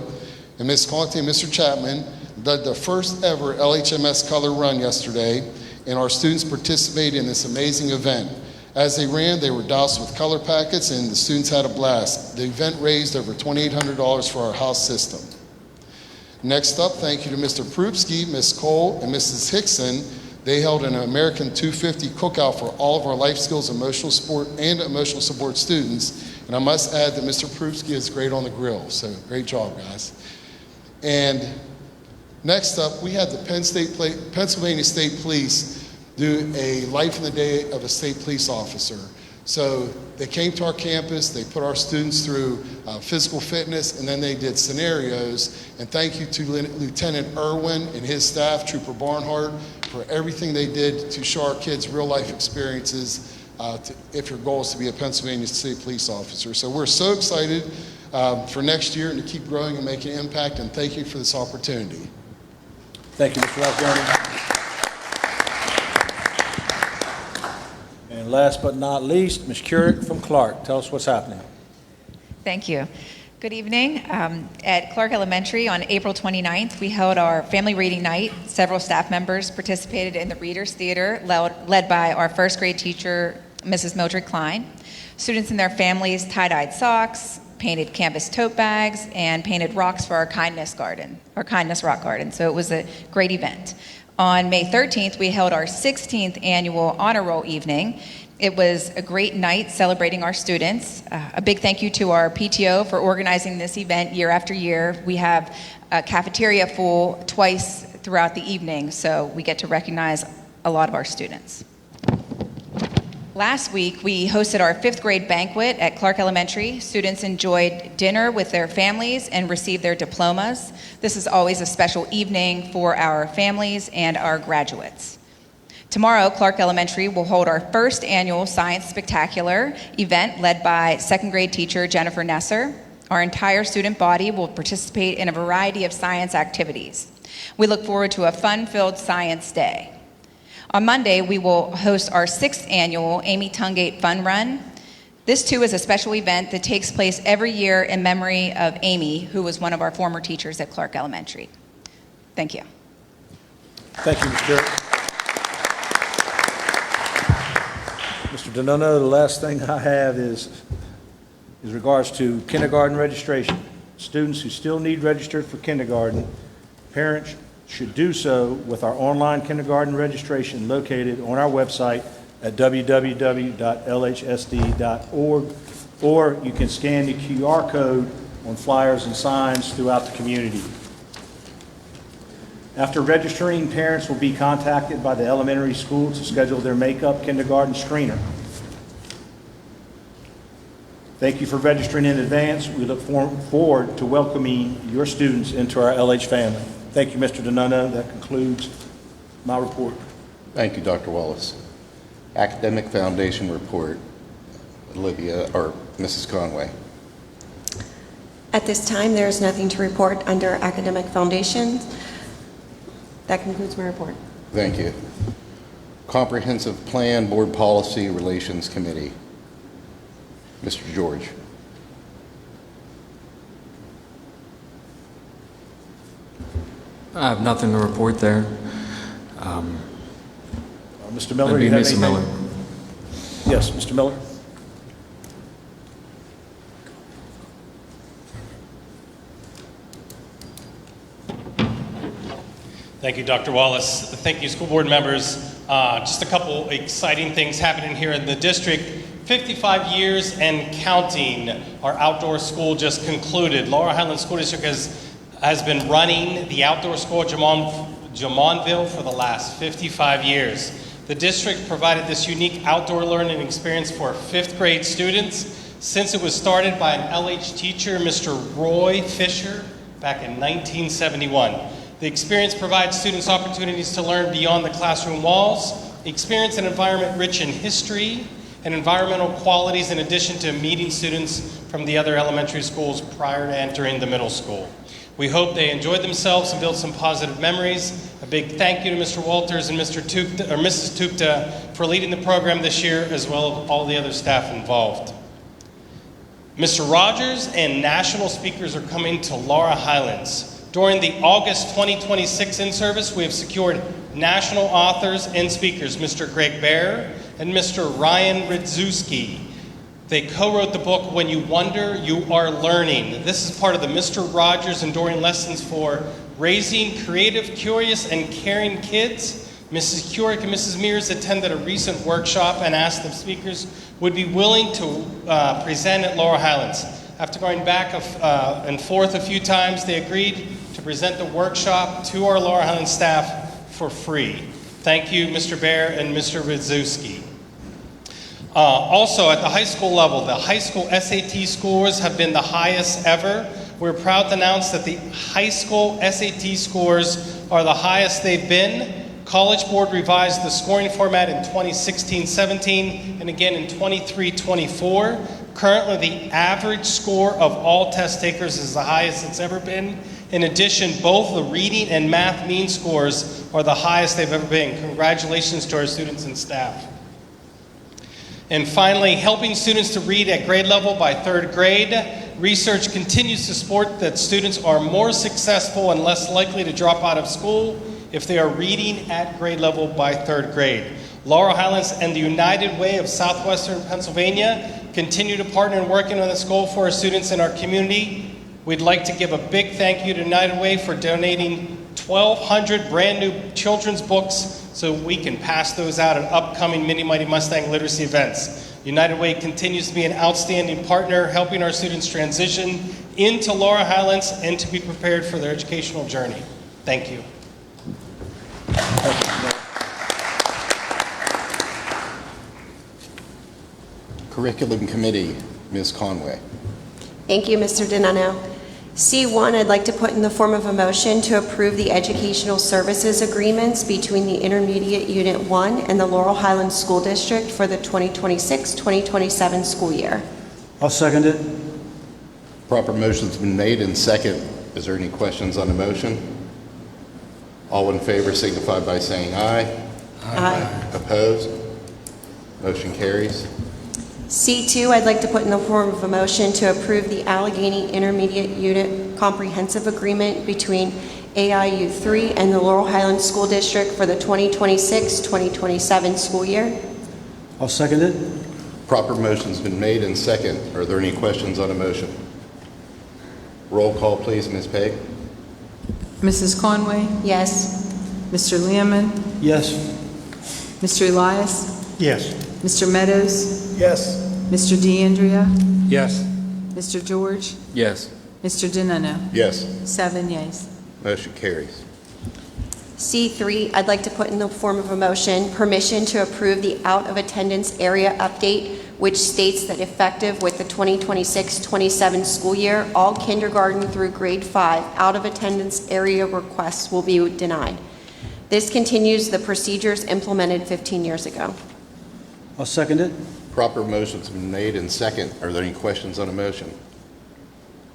and Miss Conte and Mr. Chapman led the first ever LHMS color run yesterday, and our students participated in this amazing event. As they ran, they were doused with color packets, and the students had a blast. The event raised over $2,800 for our house system. Next up, thank you to Mr. Prupski, Miss Cole, and Mrs. Hickson. They held an American 250 cookout for all of our life skills, emotional support, and emotional support students. And I must add that Mr. Prupski is great on the grill, so great job, guys. And next up, we had the Pennsylvania State Police do a Life in the Day of a State Police Officer. So they came to our campus, they put our students through physical fitness, and then they did scenarios. And thank you to Lieutenant Irwin and his staff, Trooper Barnhart, for everything they did to show our kids real life experiences if your goal is to be a Pennsylvania State Police officer. So we're so excited for next year and to keep growing and making an impact, and thank you for this opportunity. Thank you, Mr. Ralph. And last but not least, Ms. Curick from Clark. Tell us what's happening. Thank you. Good evening. At Clark Elementary on April 29th, we held our family reading night. Several staff members participated in the Readers Theater, led by our first grade teacher, Mrs. Mildred Klein. Students and their families tie-dyed socks, painted canvas tote bags, and painted rocks for our kindness rock garden. So it was a great event. On May 13th, we held our 16th annual honor roll evening. It was a great night celebrating our students. A big thank you to our PTO for organizing this event year after year. We have a cafeteria full twice throughout the evening, so we get to recognize a lot of our students. Last week, we hosted our 5th grade banquet at Clark Elementary. Students enjoyed dinner with their families and received their diplomas. This is always a special evening for our families and our graduates. Tomorrow, Clark Elementary will hold our first annual Science Spectacular event led by 2nd grade teacher Jennifer Nesser. Our entire student body will participate in a variety of science activities. We look forward to a fun-filled science day. On Monday, we will host our 6th annual Amy Tungate Fun Run. This, too, is a special event that takes place every year in memory of Amy, who was one of our former teachers at Clark Elementary. Thank you. Thank you, Ms. Curick. Mr. Donono, the last thing I have is regards to kindergarten registration. Students who still need registered for kindergarten, parents should do so with our online kindergarten registration located on our website at www.lhsd.org, or you can scan the QR code on flyers and signs throughout the community. After registering, parents will be contacted by the elementary school to schedule their makeup kindergarten screener. Thank you for registering in advance. We look forward to welcoming your students into our LH family. Thank you, Mr. Donono. That concludes my report. Thank you, Dr. Wallace. Academic Foundation report. Olivia, or Mrs. Conway. At this time, there is nothing to report under Academic Foundation. That concludes my report. Thank you. Comprehensive Plan Board Policy Relations Committee. Mr. George. I have nothing to report there. Mr. Miller, you have anything? Miller. Yes, Mr. Miller. Thank you, Dr. Wallace. Thank you, school board members. Just a couple exciting things happening here in the district. 55 years and counting. Our outdoor school just concluded. Laurel Highlands School District has been running the outdoor school at Jamonville for the last 55 years. The district provided this unique outdoor learning experience for 5th grade students since it was started by an LH teacher, Mr. Roy Fisher, back in 1971. The experience provides students opportunities to learn beyond the classroom walls, experience an environment rich in history and environmental qualities, in addition to meeting students from the other elementary schools prior to entering the middle school. We hope they enjoyed themselves and built some positive memories. A big thank you to Mr. Walters and Mrs. Tupta for leading the program this year, as well as all the other staff involved. Mr. Rogers and national speakers are coming to Laurel Highlands. During the August 2026 in-service, we have secured national authors and speakers, Mr. Greg Baer and Mr. Ryan Ridzuski. They co-wrote the book, When You Wonder, You Are Learning. This is part of the Mr. Rogers Enduring Lessons for Raising Creative, Curious, and Caring Kids. Mrs. Curick and Mrs. Mears attended a recent workshop and asked if speakers would be willing to present at Laurel Highlands. After going back and forth a few times, they agreed to present the workshop to our Laurel Highlands staff for free. Thank you, Mr. Baer and Mr. Ridzuski. Also, at the high school level, the high school SAT scores have been the highest ever. We're proud to announce that the high school SAT scores are the highest they've been. College Board revised the scoring format in 2016-17 and again in 23-24. Currently, the average score of all test takers is the highest it's ever been. In addition, both the reading and math mean scores are the highest they've ever been. Congratulations to our students and staff. And finally, helping students to read at grade level by third grade. Research continues to support that students are more successful and less likely to drop out of school if they are reading at grade level by third grade. Laurel Highlands and the United Way of Southwestern Pennsylvania continue to partner in working on this goal for our students in our community. We'd like to give a big thank you to United Way for donating 1,200 brand new children's books so we can pass those out at upcoming Mini Mighty Mustang literacy events. United Way continues to be an outstanding partner, helping our students transition into Laurel Highlands and to be prepared for their educational journey. Thank you. Curriculum Committee, Ms. Conway. Thank you, Mr. Donato. C1, I'd like to put in the form of a motion to approve the educational services agreements between the Intermediate Unit 1 and the Laurel Highlands School District for the 2026-2027 school year. I'll second it. Proper motion's been made and second. Is there any questions on the motion? All in favor signify by saying aye. Aye. Opposed? Motion carries. C2, I'd like to put in the form of a motion to approve the Allegheny Intermediate Unit Comprehensive Agreement between AIU 3 and the Laurel Highlands School District for the 2026-2027 school year. I'll second it. Proper motion's been made and second. Are there any questions on the motion? Roll call, please, Ms. Pegg. Mrs. Conway? Yes. Mr. Lamon? Yes. Mr. Elias? Yes. Mr. Meadows? Yes. Mr. DeAndrea? Yes. Mr. George? Yes. Mr. Donato? Yes. 7 yeas. Motion carries. C3, I'd like to put in the form of a motion, permission to approve the out-of-attendance area update, which states that effective with the 2026-27 school year, all kindergarten through grade 5 out-of-attendance area requests will be denied. This continues the procedures implemented 15 years ago. I'll second it. Proper motion's been made and second. Are there any questions on the motion?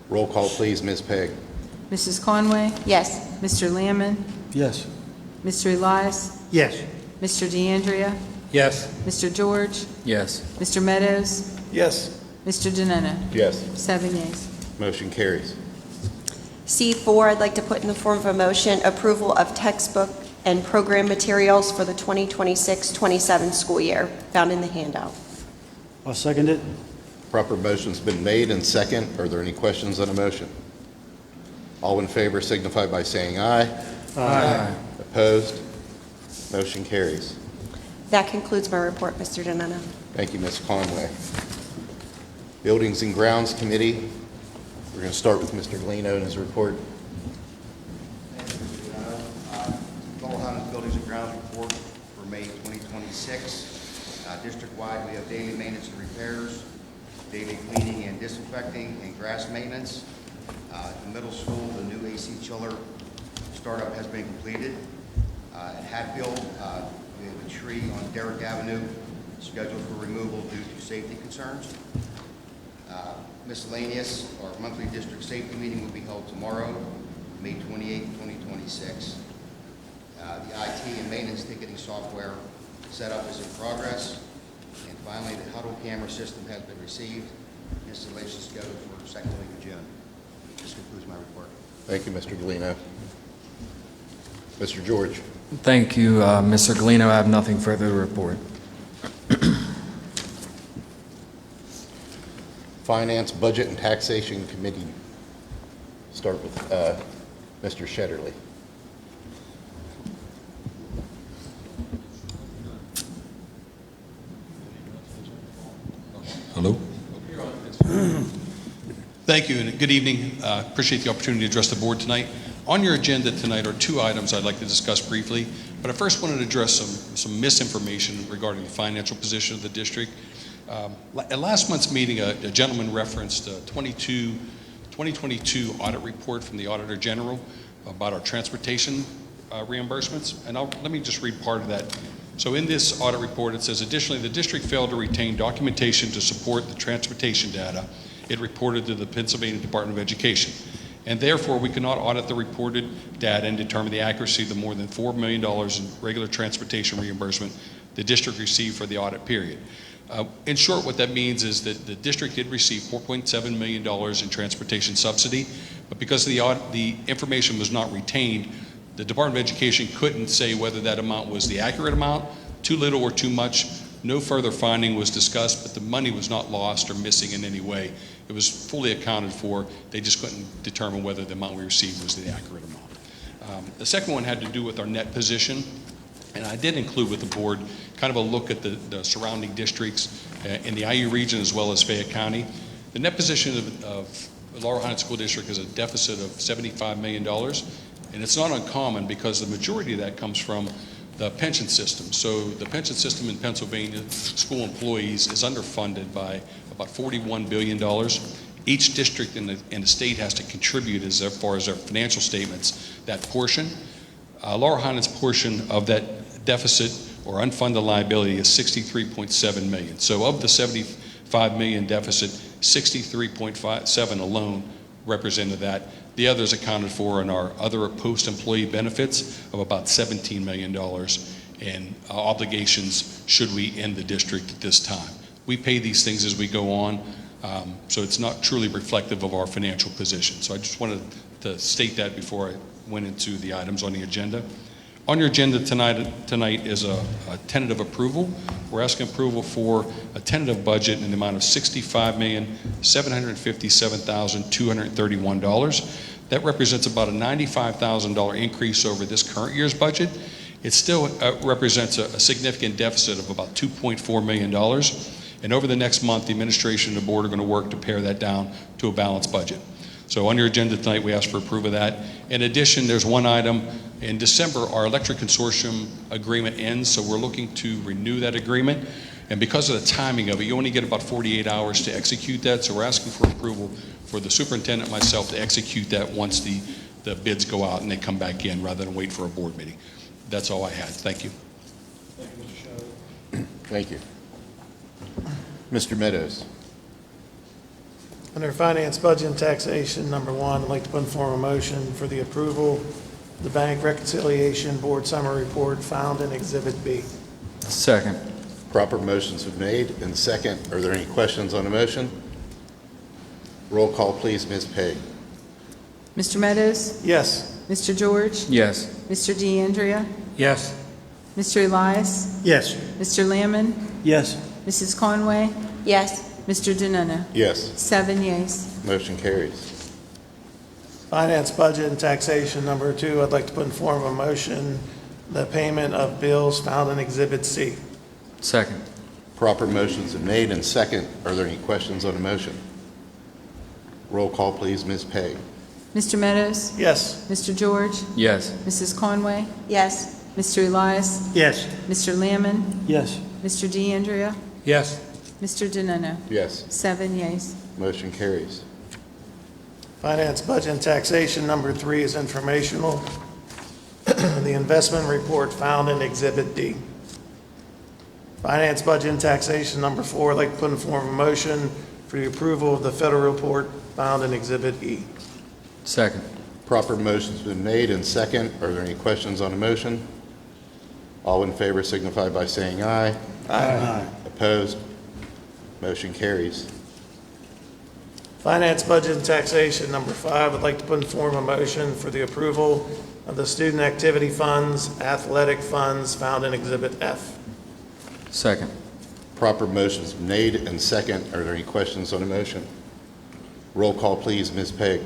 Roll call, please, Ms. Pegg. Mrs. Conway? Yes. Mr. Lamon? Yes. Mr. Elias? Yes. Mr. DeAndrea? Yes. Mr. George? Yes. Mr. Meadows? Yes. Mr. Donato? Yes. 7 yeas. Motion carries. C4, I'd like to put in the form of a motion, approval of textbook and program materials for the 2026-27 school year, found in the handout. I'll second it. Proper motion's been made and second. Are there any questions on the motion? All in favor signify by saying aye. Aye. Opposed? Motion carries. That concludes my report, Mr. Donato. Thank you, Ms. Conway. Buildings and Grounds Committee. We're going to start with Mr. Galino and his report. Laurel Highlands Buildings and Grounds report for May 2026. District-wide, we have daily maintenance and repairs, daily cleaning and disinfecting, and grass maintenance. At the middle school, the new AC chiller startup has been completed. At Hatfield, we have a tree on Derrick Avenue scheduled for removal due to safety concerns. Miscellaneous, our monthly district safety meeting will be held tomorrow, May 28, 2026. The IT and maintenance ticketing software setup is in progress. And finally, the huddle camera system has been received. Installation scheduled for the second week of June. This concludes my report. Thank you, Mr. Galino. Mr. George. Thank you, Mr. Galino. I have nothing further to report. Finance, Budget, and Taxation Committee. Start with Mr. Shetterly. Hello. Thank you and good evening. Appreciate the opportunity to address the board tonight. On your agenda tonight are two items I'd like to discuss briefly, but I first wanted to address some misinformation regarding the financial position of the district. At last month's meeting, a gentleman referenced a 2022 audit report from the Auditor General about our transportation reimbursements. And let me just read part of that. So in this audit report, it says, additionally, the district failed to retain documentation to support the transportation data it reported to the Pennsylvania Department of Education. And therefore, we cannot audit the reported data and determine the accuracy of the more than $4 million in regular transportation reimbursement the district received for the audit period. In short, what that means is that the district did receive $4.7 million in transportation subsidy, but because the information was not retained, the Department of Education couldn't say whether that amount was the accurate amount, too little or too much. No further finding was discussed, but the money was not lost or missing in any way. It was fully accounted for. They just couldn't determine whether the amount we received was the accurate amount. The second one had to do with our net position, and I did include with the board kind of a look at the surrounding districts in the IU region as well as Fayette County. The net position of Laurel Highlands School District is a deficit of $75 million, and it's not uncommon because the majority of that comes from the pension system. So the pension system in Pennsylvania, school employees, is underfunded by about $41 billion. Each district in the state has to contribute as far as their financial statements, that portion. Laurel Highlands' portion of that deficit or unfunded liability is $63.7 million. So of the $75 million deficit, $63.7 alone represented that. The others accounted for in our other post-employee benefits of about $17 million in obligations should we end the district at this time. We pay these things as we go on, so it's not truly reflective of our financial position. So I just wanted to state that before I went into the items on the agenda. On your agenda tonight is a tentative approval. We're asking approval for a tentative budget in the amount of $65,757,231. That represents about a $95,000 increase over this current year's budget. It still represents a significant deficit of about $2.4 million. And over the next month, the administration and the board are going to work to pare that down to a balanced budget. So on your agenda tonight, we ask for approval of that. In addition, there's one item. In December, our electric consortium agreement ends, so we're looking to renew that agreement. And because of the timing of it, you only get about 48 hours to execute that, so we're asking for approval for the superintendent and myself to execute that once the bids go out and they come back in, rather than wait for a board meeting. That's all I had. Thank you. Thank you, Mr. Shaw. Thank you. Mr. Meadows. Under Finance, Budget, and Taxation, number 1, I'd like to put in form a motion for the approval of the Bank Reconciliation Board Summary Report found in Exhibit B. Second. Proper motions have made and second. Are there any questions on the motion? Roll call, please, Ms. Pegg. Mr. Meadows? Yes. Mr. George? Yes. Mr. DeAndrea? Yes. Mr. Elias? Yes. Mr. Lamon? Yes. Mrs. Conway? Yes. Mr. Denona? Yes. 7 yeas. Motion carries. Finance, Budget, and Taxation, number 2, I'd like to put in form of a motion the payment of bills found in Exhibit C. Second. Proper motions have made and second. Are there any questions on the motion? Roll call, please, Ms. Pegg. Mr. Meadows? Yes. Mr. George? Yes. Mrs. Conway? Yes. Mr. Elias? Yes. Mr. Lamon? Yes. Mr. DeAndrea? Yes. Mr. Denona? Yes. 7 yeas. Motion carries. Finance, Budget, and Taxation, number 3 is informational. The investment report found in Exhibit D. Finance, Budget, and Taxation, number 4, I'd like to put in form of a motion for the approval of the federal report found in Exhibit E. Second. Proper motions have been made and second. Are there any questions on the motion? All in favor signify by saying aye. Aye. Opposed? Motion carries. Finance, Budget, and Taxation, number 5, I'd like to put in form a motion for the approval of the student activity funds, athletic funds found in Exhibit F. Second. Proper motions made and second. Are there any questions on the motion? Roll call, please, Ms. Pegg.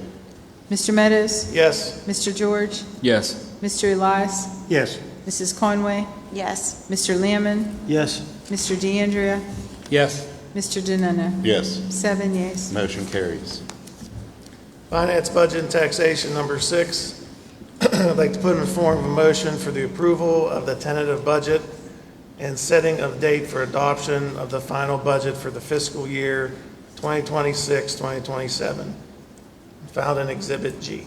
Mr. Meadows? Yes. Mr. George? Yes. Mr. Elias? Yes. Mrs. Conway? Yes. Mr. Lamon? Yes. Mr. DeAndrea? Yes. Mr. Denona? Yes. 7 yeas. Motion carries. Finance, Budget, and Taxation, number 6, I'd like to put in form of a motion for the approval of the tentative budget and setting of date for adoption of the final budget for the fiscal year 2026-2027, found in Exhibit G.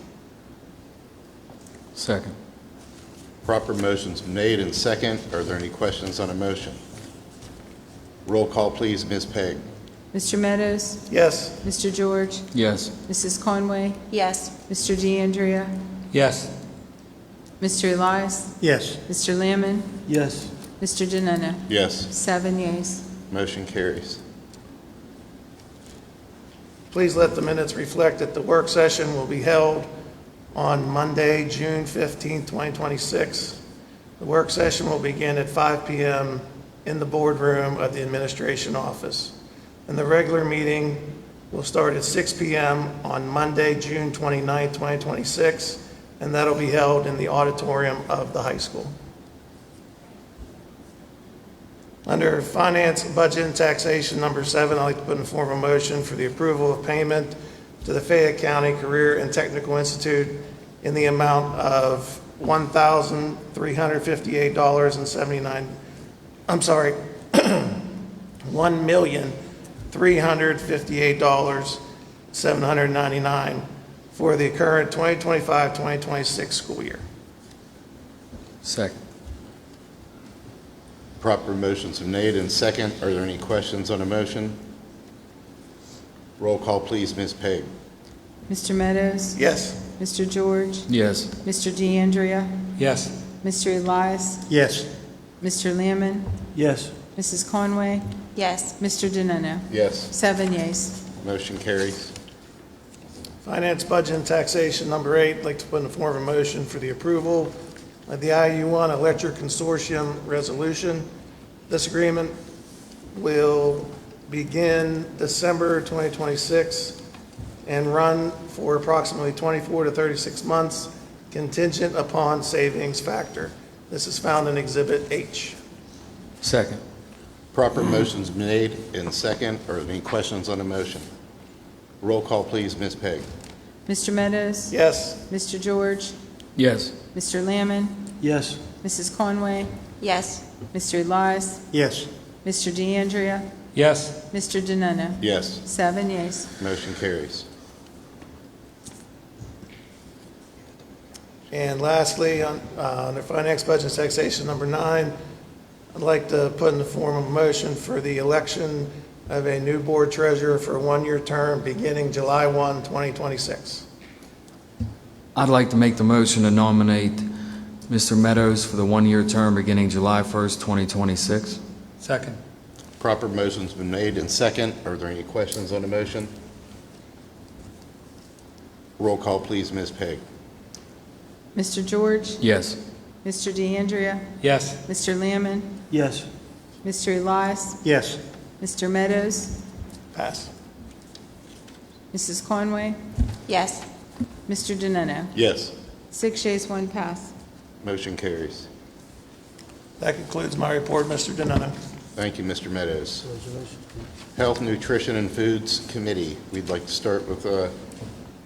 Second. Proper motion's made and second. Are there any questions on a motion? Roll call, please, Ms. Pegg. Mr. Meadows? Yes. Mr. George? Yes. Mrs. Conway? Yes. Mr. DeAndrea? Yes. Mr. Elias? Yes. Mr. Lamon? Yes. Mr. Denona? Yes. 7 yeas. Motion carries. Please let the minutes reflect that the work session will be held on Monday, June 15, 2026. The work session will begin at 5 p.m. in the boardroom of the administration office. And the regular meeting will start at 6 p.m. on Monday, June 29, 2026, and that'll be held in the auditorium of the high school. Under Finance, Budget, and Taxation, number 7, I'd like to put in form of a motion for the approval of payment to the Fayette County Career and Technical Institute in the amount of $1,358.79. I'm sorry, $1,358,799 for the current 2025-2026 school year. Second. Proper motions are made and second. Are there any questions on a motion? Roll call, please, Ms. Pegg. Mr. Meadows? Yes. Mr. George? Yes. Mr. DeAndrea? Yes. Mr. Elias? Yes. Mr. Lamon? Yes. Mrs. Conway? Yes. Mr. Denona? Yes. 7 yeas. Motion carries. Finance, Budget, and Taxation, number 8, I'd like to put in the form of a motion for the approval of the IU1 Electric Consortium Resolution. This agreement will begin December 2026 and run for approximately 24 to 36 months, contingent upon savings factor. This is found in Exhibit H. Second. Proper motions made and second. Are there any questions on a motion? Roll call, please, Ms. Pegg. Mr. Meadows? Yes. Mr. George? Yes. Mr. Lamon? Yes. Mrs. Conway? Yes. Mr. Elias? Yes. Mr. DeAndrea? Yes. Mr. Denona? Yes. 7 yeas. Motion carries. And lastly, under Finance, Budget, and Taxation, number 9, I'd like to put in the form of a motion for the election of a new board treasurer for a one-year term beginning July 1, 2026. I'd like to make the motion to nominate Mr. Meadows for the one-year term beginning July 1st, 2026. Second. Proper motion's been made and second. Are there any questions on the motion? Roll call, please, Ms. Pegg. Mr. George? Yes. Mr. DeAndrea? Yes. Mr. Lamon? Yes. Mr. Elias? Yes. Mr. Meadows? Pass. Mrs. Conway? Yes. Mr. Denona? Yes. 6 yeas, 1 pass. Motion carries. That concludes my report, Mr. Denona. Thank you, Mr. Meadows. Health, Nutrition, and Foods Committee. We'd like to start with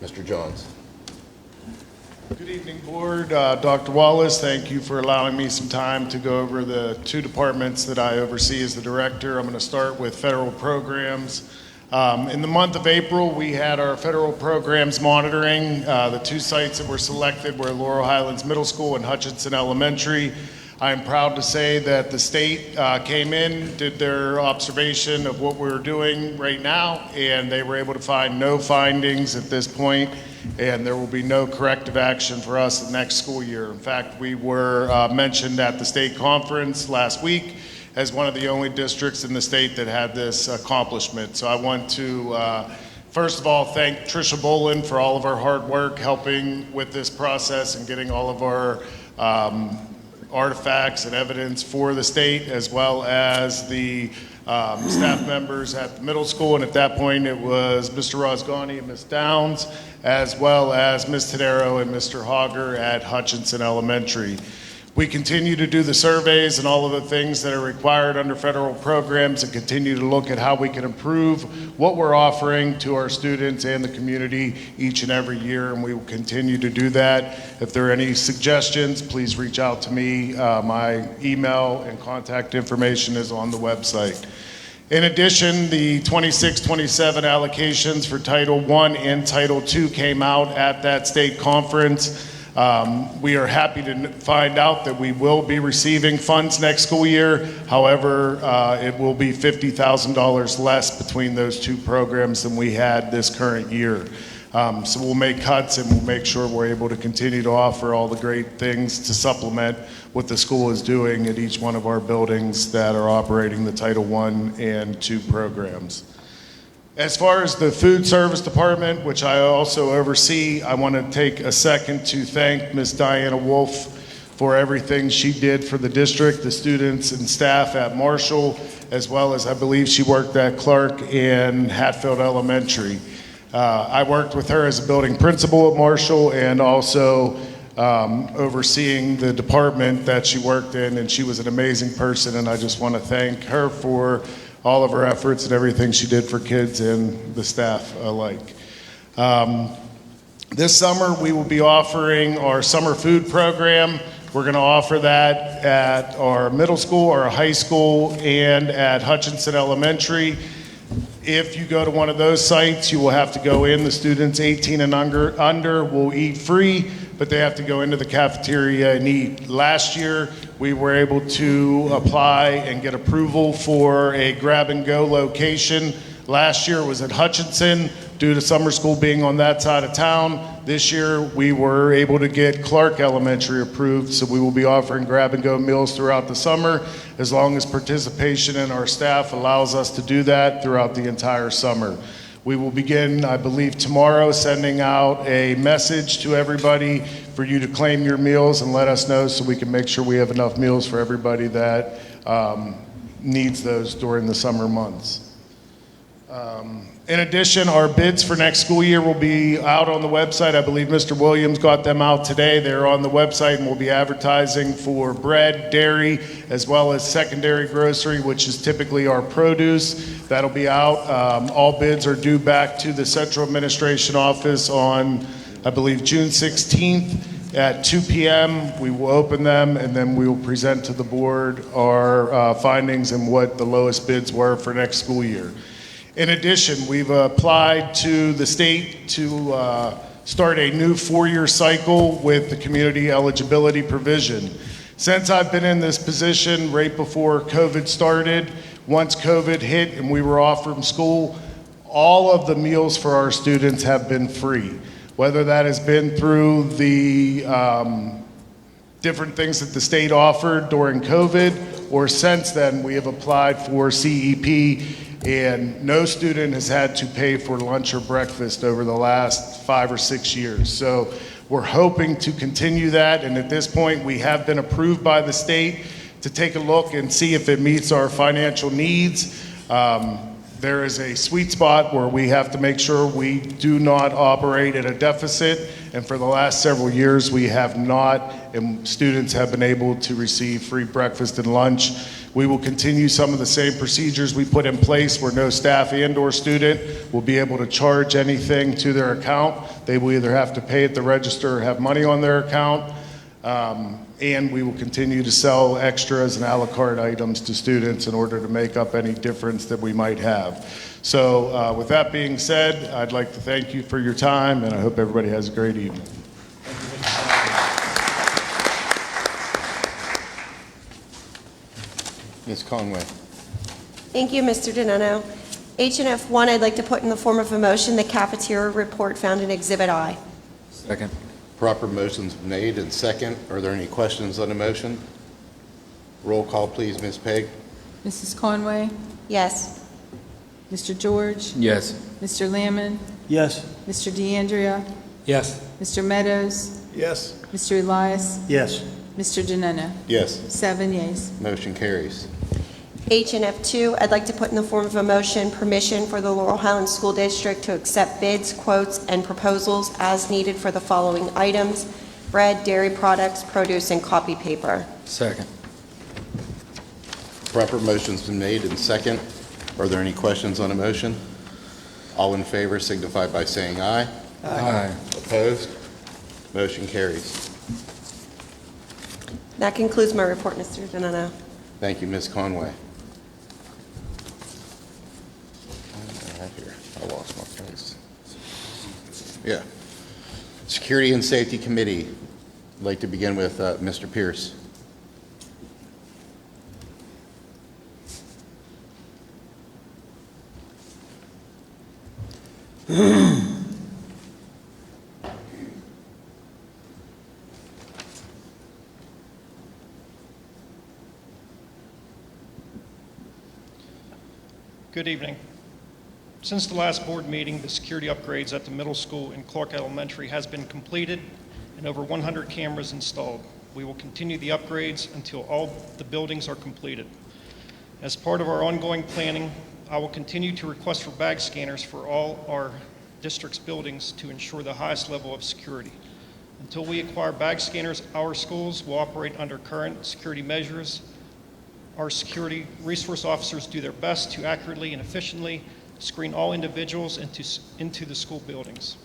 Mr. Johns. Good evening, Board. Dr. Wallace, thank you for allowing me some time to go over the 2 departments that I oversee as the director. I'm going to start with federal programs. In the month of April, we had our federal programs monitoring. The 2 sites that were selected were Laurel Highlands Middle School and Hutchinson Elementary. I am proud to say that the state came in, did their observation of what we're doing right now, and they were able to find no findings at this point, and there will be no corrective action for us the next school year. In fact, we were mentioned at the state conference last week as one of the only districts in the state that had this accomplishment. So I want to first of all thank Tricia Bolin for all of her hard work helping with this process and getting all of our artifacts and evidence for the state, as well as the staff members at the middle school. And at that point, it was Mr. Rosgani and Ms. Downs, as well as Ms. Tadero and Mr. Hogger at Hutchinson Elementary. We continue to do the surveys and all of the things that are required under federal programs and continue to look at how we can improve what we're offering to our students and the community each and every year, and we will continue to do that. If there are any suggestions, please reach out to me. My email and contact information is on the website. In addition, the 26-27 allocations for Title I and Title II came out at that state conference. We are happy to find out that we will be receiving funds next school year. However, it will be $50,000 less between those two programs than we had this current year. So we'll make cuts and we'll make sure we're able to continue to offer all the great things to supplement what the school is doing at each one of our buildings that are operating the Title I and II programs. As far as the food service department, which I also oversee, I want to take a second to thank Ms. Diana Wolf for everything she did for the district, the students and staff at Marshall, as well as I believe she worked at Clark and Hatfield Elementary. I worked with her as a building principal at Marshall and also overseeing the department that she worked in, and she was an amazing person, and I just want to thank her for all of her efforts and everything she did for kids and the staff alike. This summer, we will be offering our summer food program. We're going to offer that at our middle school, our high school, and at Hutchinson Elementary. If you go to one of those sites, you will have to go in. The students 18 and under will eat free, but they have to go into the cafeteria and eat. Last year, we were able to apply and get approval for a grab-and-go location. Last year it was at Hutchinson due to summer school being on that side of town. This year we were able to get Clark Elementary approved, so we will be offering grab-and-go meals throughout the summer as long as participation in our staff allows us to do that throughout the entire summer. We will begin, I believe, tomorrow sending out a message to everybody for you to claim your meals and let us know so we can make sure we have enough meals for everybody that needs those during the summer months. In addition, our bids for next school year will be out on the website. I believe Mr. Williams got them out today. They're on the website, and we'll be advertising for bread, dairy, as well as secondary grocery, which is typically our produce. That'll be out. All bids are due back to the Central Administration Office on, I believe, June 16th at 2 p.m. We will open them, and then we will present to the board our findings and what the lowest bids were for next school year. In addition, we've applied to the state to start a new 4-year cycle with the community eligibility provision. Since I've been in this position right before COVID started, once COVID hit and we were off from school, all of the meals for our students have been free. Whether that has been through the different things that the state offered during COVID, or since then we have applied for CEP, and no student has had to pay for lunch or breakfast over the last 5 or 6 years. So we're hoping to continue that, and at this point we have been approved by the state to take a look and see if it meets our financial needs. There is a sweet spot where we have to make sure we do not operate at a deficit, and for the last several years we have not, and students have been able to receive free breakfast and lunch. We will continue some of the same procedures we put in place where no staff and or student will be able to charge anything to their account. They will either have to pay at the register or have money on their account. And we will continue to sell extras and a la carte items to students in order to make up any difference that we might have. So with that being said, I'd like to thank you for your time, and I hope everybody has a great evening. Ms. Conway. Thank you, Mr. Donato. H&F 1, I'd like to put in the form of a motion the cafeteria report found in Exhibit I. Second. Proper motion's made and second. Are there any questions on the motion? Roll call, please, Ms. Pegg. Mrs. Conway? Yes. Mr. George? Yes. Mr. Lamon? Yes. Mr. DeAndrea? Yes. Mr. Meadows? Yes. Mr. Elias? Yes. Mr. Donato? Yes. 7 yeas. Motion carries. H&F 2, I'd like to put in the form of a motion permission for the Laurel Highlands School District to accept bids, quotes, and proposals as needed for the following items: bread, dairy products, produce, and copy paper. Second. Proper motion's been made and second. Are there any questions on the motion? All in favor signify by saying aye. Aye. Opposed? Motion carries. That concludes my report, Mr. Donato. Thank you, Ms. Conway. Here, I lost my place. Yeah. Security and Safety Committee. I'd like to begin with Mr. Pierce. Good evening. Since the last board meeting, the security upgrades at the middle school and Clark Elementary has been completed and over 100 cameras installed. We will continue the upgrades until all the buildings are completed. As part of our ongoing planning, I will continue to request for bag scanners for all our district's buildings to ensure the highest level of security. Until we acquire bag scanners, our schools will operate under current security measures. Our security resource officers do their best to accurately and efficiently screen all individuals into the school buildings.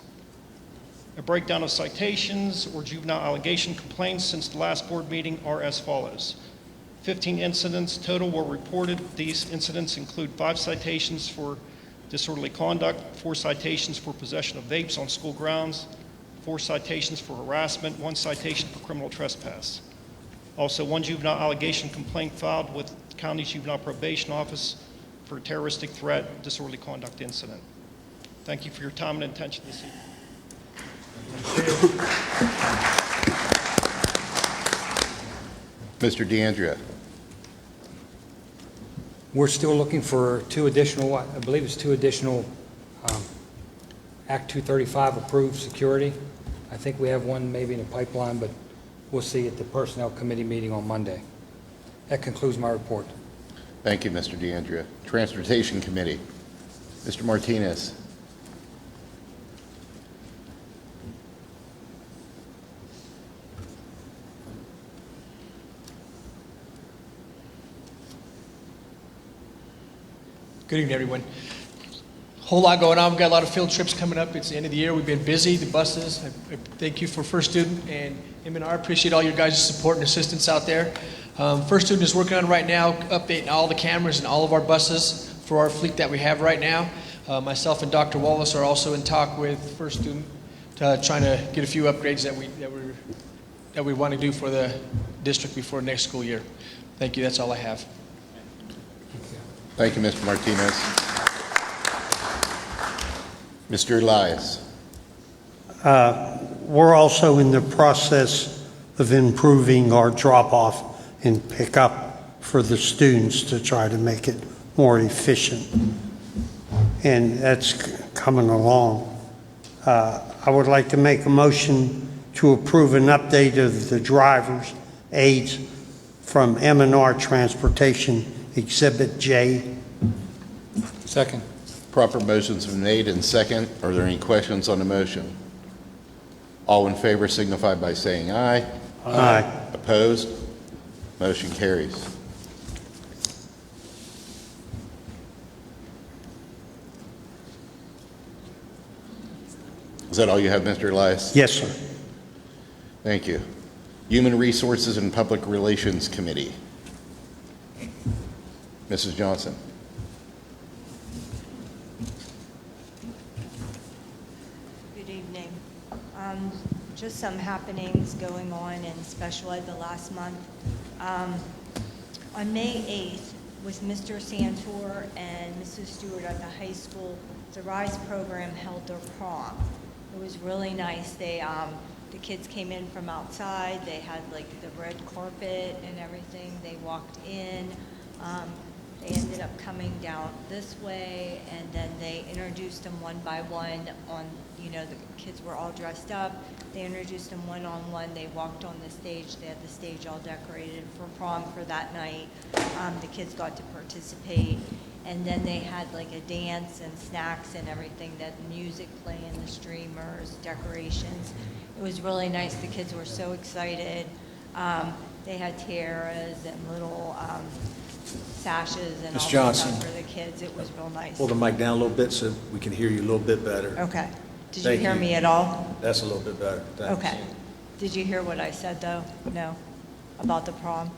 A breakdown of citations or juvenile allegation complaints since the last board meeting are as follows. 15 incidents total were reported. These incidents include 5 citations for disorderly conduct, 4 citations for possession of vapes on school grounds, 4 citations for harassment, 1 citation for criminal trespass. Also, 1 juvenile allegation complaint filed with the county's juvenile probation office for a terroristic threat, disorderly conduct incident. Thank you for your time and attention this evening. Mr. DeAndrea. We're still looking for 2 additional, I believe it's 2 additional Act 235 approved security. I think we have one maybe in the pipeline, but we'll see at the Personnel Committee meeting on Monday. That concludes my report. Thank you, Mr. DeAndrea. Transportation Committee. Mr. Martinez. Good evening, everyone. Whole lot going on. We've got a lot of field trips coming up. It's the end of the year. We've been busy. The buses. I thank you for First Student and M&R. Appreciate all your guys' support and assistance out there. First Student is working on right now updating all the cameras in all of our buses for our fleet that we have right now. Myself and Dr. Wallace are also in talk with First Student trying to get a few upgrades that we want to do for the district before next school year. Thank you. That's all I have. Thank you, Mr. Martinez. Mr. Elias. We're also in the process of improving our drop-off and pick-up for the students to try to make it more efficient. And that's coming along. I would like to make a motion to approve an update of the driver's aids from M&R Transportation Exhibit J. Second. Proper motions have been made and second. Are there any questions on the motion? All in favor signify by saying aye. Aye. Opposed? Motion carries. Is that all you have, Mr. Elias? Yes, sir. Thank you. Human Resources and Public Relations Committee. Mrs. Johnson. Good evening. Just some happenings going on in special ed the last month. On May 8th, with Mr. Santor and Mrs. Stewart at the high school, the RISE program held their prom. It was really nice. The kids came in from outside. They had like the red carpet and everything. They walked in. They ended up coming down this way, and then they introduced them one by one the kids were all dressed up. They introduced them one-on-one. They walked on the stage. They had the stage all decorated for prom for that night. The kids got to participate, And then they had like a dance and snacks and everything, that music playing, the streamers, decorations. It was really nice. The kids were so excited. They had tiaras and little sashes and Ms. all that Johnson. stuff for the kids. It was real nice. Pull the mic down a little bit so we can hear you a little bit better. Okay. Did you Thank hear me at all? That's a little bit better. Thanks. Okay. Did you hear what I said, though? No? About the prom?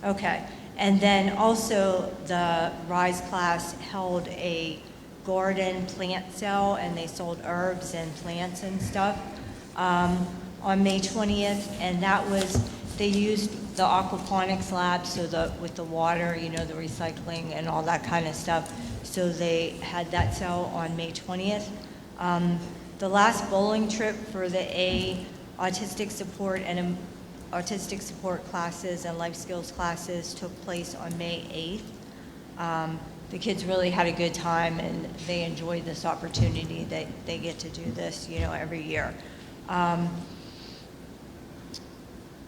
Okay. And then also, the RISE class held a garden plant sale, and they sold herbs and plants and stuff on May 20th, and that was, they used the aquaponics lab, so with the water, you know, the recycling and all that kind of stuff. So they had that sale on May 20th. The last bowling trip for the autistic support and autistic support classes and life skills classes took place on May 8th. The kids really had a good time, and they enjoyed this opportunity that they get to do this, you know, every year.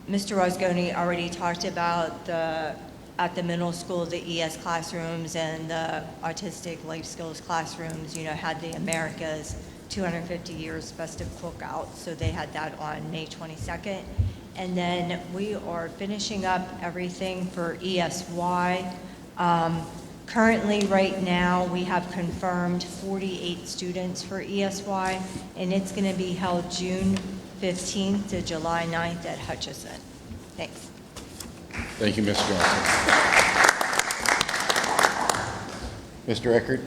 Mr. Rosgoni already talked about at the middle school, the ES classrooms and the autistic life skills classrooms, you know, had the America's 250 years festive cookout. So they had that on May 22nd. And then we are finishing up everything for ESY. Currently, right now, we have confirmed 48 students for ESY, and it's going to be held June 15th to July 9th at Hutchison. Thanks. Thank you, Ms. Johnson. Mr. Eckert?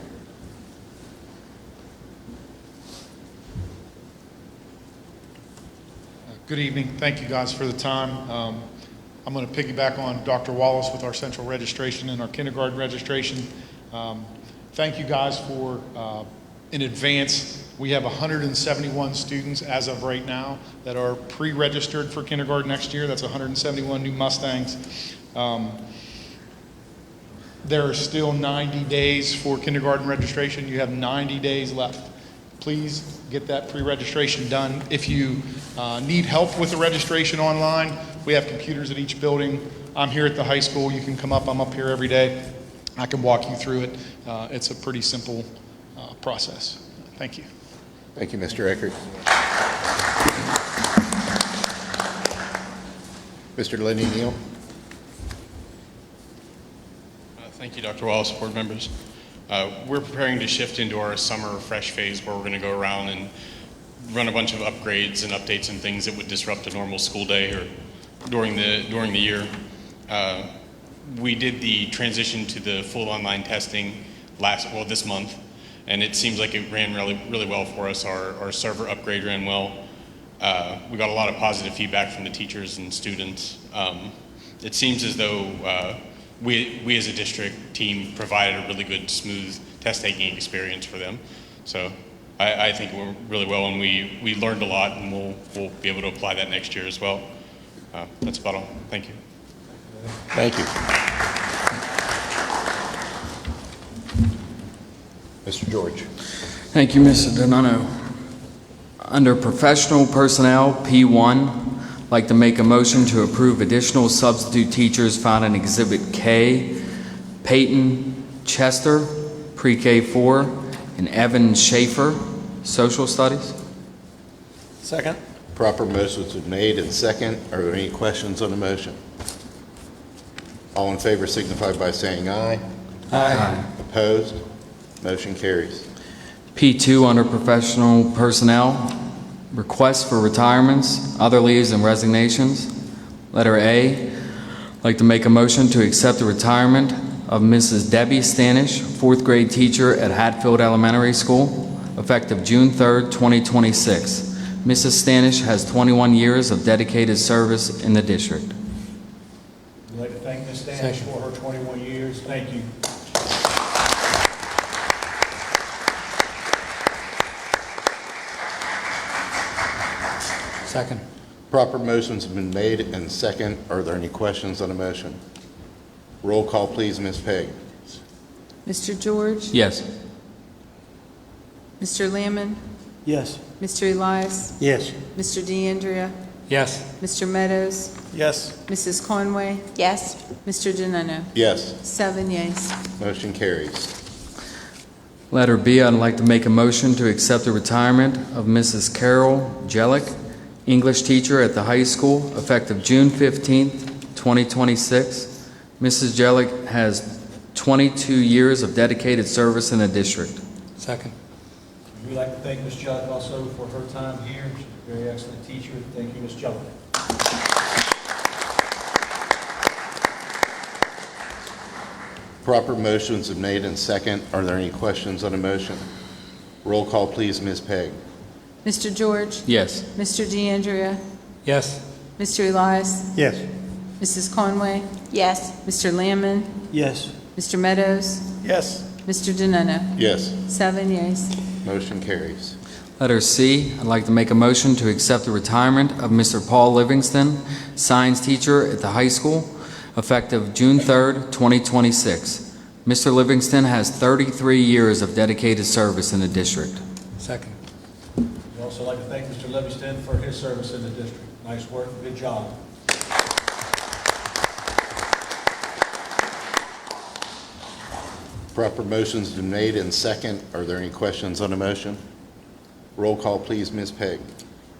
Good evening. Thank you guys for the time. I'm going to piggyback on Dr. Wallace with our central registration and our kindergarten registration. Thank you guys for, in advance, we have 171 students as of right now that are pre-registered for kindergarten next year. That's 171 new Mustangs. There are still 90 days for kindergarten registration. You have 90 days left. Please get that pre-registration done. If you need help with the registration online, we have computers at each building. I'm here at the high school. You can come up. I'm up here every day. I can walk you through it. It's a pretty simple process. Thank you. Thank you, Mr. Eckert. Mr. Lenny Neal. Thank you, Dr. Wallace, board members. We're preparing to shift into our summer refresh phase, where we're going to go around and run a bunch of upgrades and updates and things that would disrupt a normal school day or during the year. We did the transition to the full online testing this month, and it seems like it ran really well for us. Our server upgrade ran well. We got a lot of positive feedback from the teachers and students. It seems as though we as a district team provided a really good, smooth test-taking experience for them. So I think we're really well, and we learned a lot, and we'll be able to apply that next year as well. That's about all. Thank you. Thank you. Mr. George. Thank you, Mr. Donato. Under professional personnel, P1, I'd like to make a motion to approve additional substitute teachers found in Exhibit K, Peyton Chester, Pre-K 4, and Evan Schaefer, Social Studies. Second. Proper motions have made and second. Are there any questions on the motion? All in favor signify by saying aye. Aye. Opposed? Motion carries. P2 under professional personnel, requests for retirements, other leaves and resignations. Letter A, I'd like to make a motion to accept the retirement of Mrs. Debbie Stanish, 4th grade teacher at Hatfield Elementary School, effective June 3rd, 2026. Mrs. Stanish has 21 years of dedicated service in the district. I'd like to thank Ms. Stanish for her 21 years. Thank you. Second. Proper motions have been made and second. Are there any questions on the motion? Roll call, please, Ms. Pegg. Mr. George? Yes. Mr. Lamon? Yes. Mr. Elias? Yes. Mr. DeAndrea? Yes. Mr. Meadows, Yes. Mrs. Conway, Yes. Mr. Deneno. Yes. 7 yeas. Motion carries. Letter B, I'd like to make a motion to accept the retirement of Mrs. Carol Jellick, English teacher at the high school, effective June 15th, 2026. Mrs. Jellick has 22 years of dedicated service in the district. Second. We'd like to thank Ms. Jellick also for her time here. She's a very excellent teacher. Thank you, Ms. Jellick. Proper motions have made and second. Are there any questions on the motion? Roll call, please, Ms. Pegg. Mr. George, Yes. Mr. DeAndrea, Yes. Mr. Elias, Yes. Mrs. Conway, Yes. Mr. Lamon, Yes. Mr. Meadows, Yes. Mr. Deneno. Yes. 7 yeas. Motion carries. Letter C, I'd like to make a motion to accept the retirement of Mr. Paul Livingston, science teacher at the high school, effective June 3rd, 2026. Mr. Livingston has 33 years of dedicated service in the district. Second. We'd also like to thank Mr. Livingston for his service in the district. Nice work, good job. Proper motions have been made and second. Are there any questions on the motion? Roll call, please, Ms. Pegg.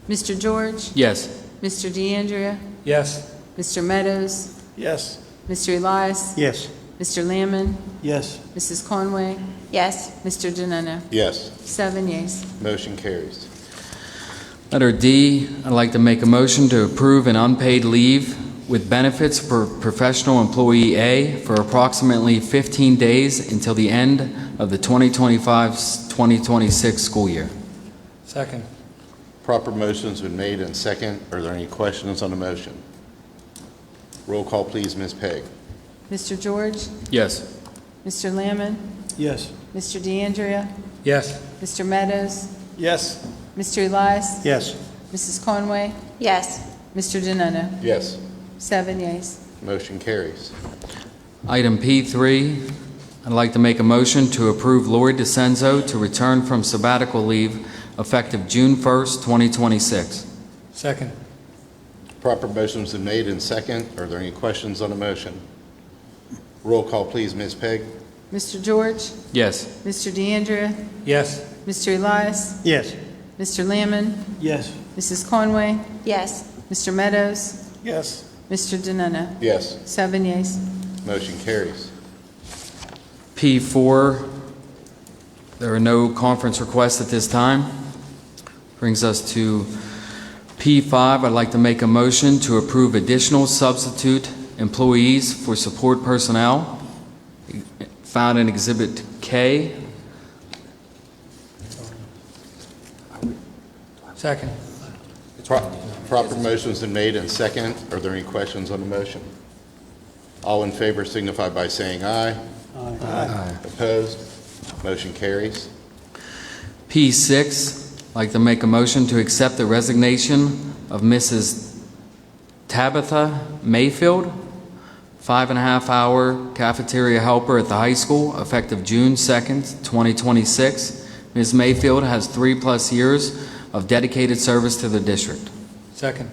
Mr. George, Yes. Mr. DeAndrea, Yes. Mr. Meadows, Yes. Mr. Elias, Yes. Mr. Lamon, Yes. Mrs. Conway, Yes. Mr. Deneno. Yes. 7 yeas. Motion carries. Letter D, I'd like to make a motion to approve an unpaid leave with benefits for professional employee A for approximately 15 days until the end of the 2025-2026 school year. Second. Proper motions have been made and second. Are there any questions on the motion? Roll call, please, Ms. Pegg. Mr. George, Yes. Mr. Lamon, Yes. Mr. DeAndrea, Yes. Mr. Meadows, Yes. Mr. Elias, Yes. Mrs. Conway, Yes. Mr. Deneno. Yes. 7 yeas. Motion carries. Item P3, I'd like to make a motion to approve Lori DeCenzo to return from sabbatical leave effective June 1st, 2026. Second. Proper motions have been made and second. Are there any questions on the motion? Roll call, please, Ms. Pegg. Mr. George, Yes. Mr. DeAndrea, Yes. Mr. Elias, Yes. Mr. Lamon, Yes. Mrs. Conway, Yes. Mr. Meadows, Yes. Mr. Deneno. Yes. 7 yeas. Motion carries. P4, there are no conference requests at this time. Brings us to P5, I'd like to make a motion to approve additional substitute employees for support personnel found in Exhibit K. Second. Proper motions been made and second. Are there any questions on the motion? All in favor signify by saying aye. Aye. Opposed? Motion carries. P6, I'd like to make a motion to accept the resignation of Mrs. Tabitha Mayfield, 5.5-hour cafeteria helper at the high school, effective June 2nd, 2026. Ms. Mayfield has 3+ years of dedicated service to the district. Second.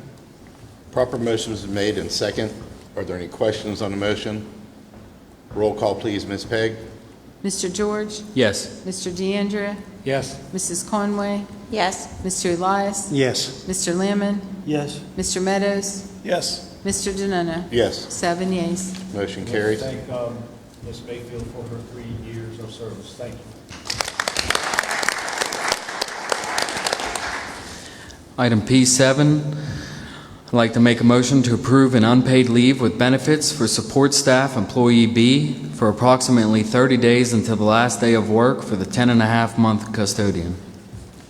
Proper motions been made and second. Are there any questions on the motion? Roll call, please, Ms. Pegg. Mr. George, Yes. Mr. DeAndrea, Yes. Mrs. Conway, Yes. Mr. Elias, Yes. Mr. Lamon, Yes. Mr. Meadows, Yes. Mr. Deneno. Yes. 7 yeas. Motion I'd like to carries. thank Ms. Mayfield for her 3 years of service. Thank you. Item P7, I'd like to make a motion to approve an unpaid leave with benefits for support staff employee B for approximately 30 days until the last day of work for the 10.5-month custodian.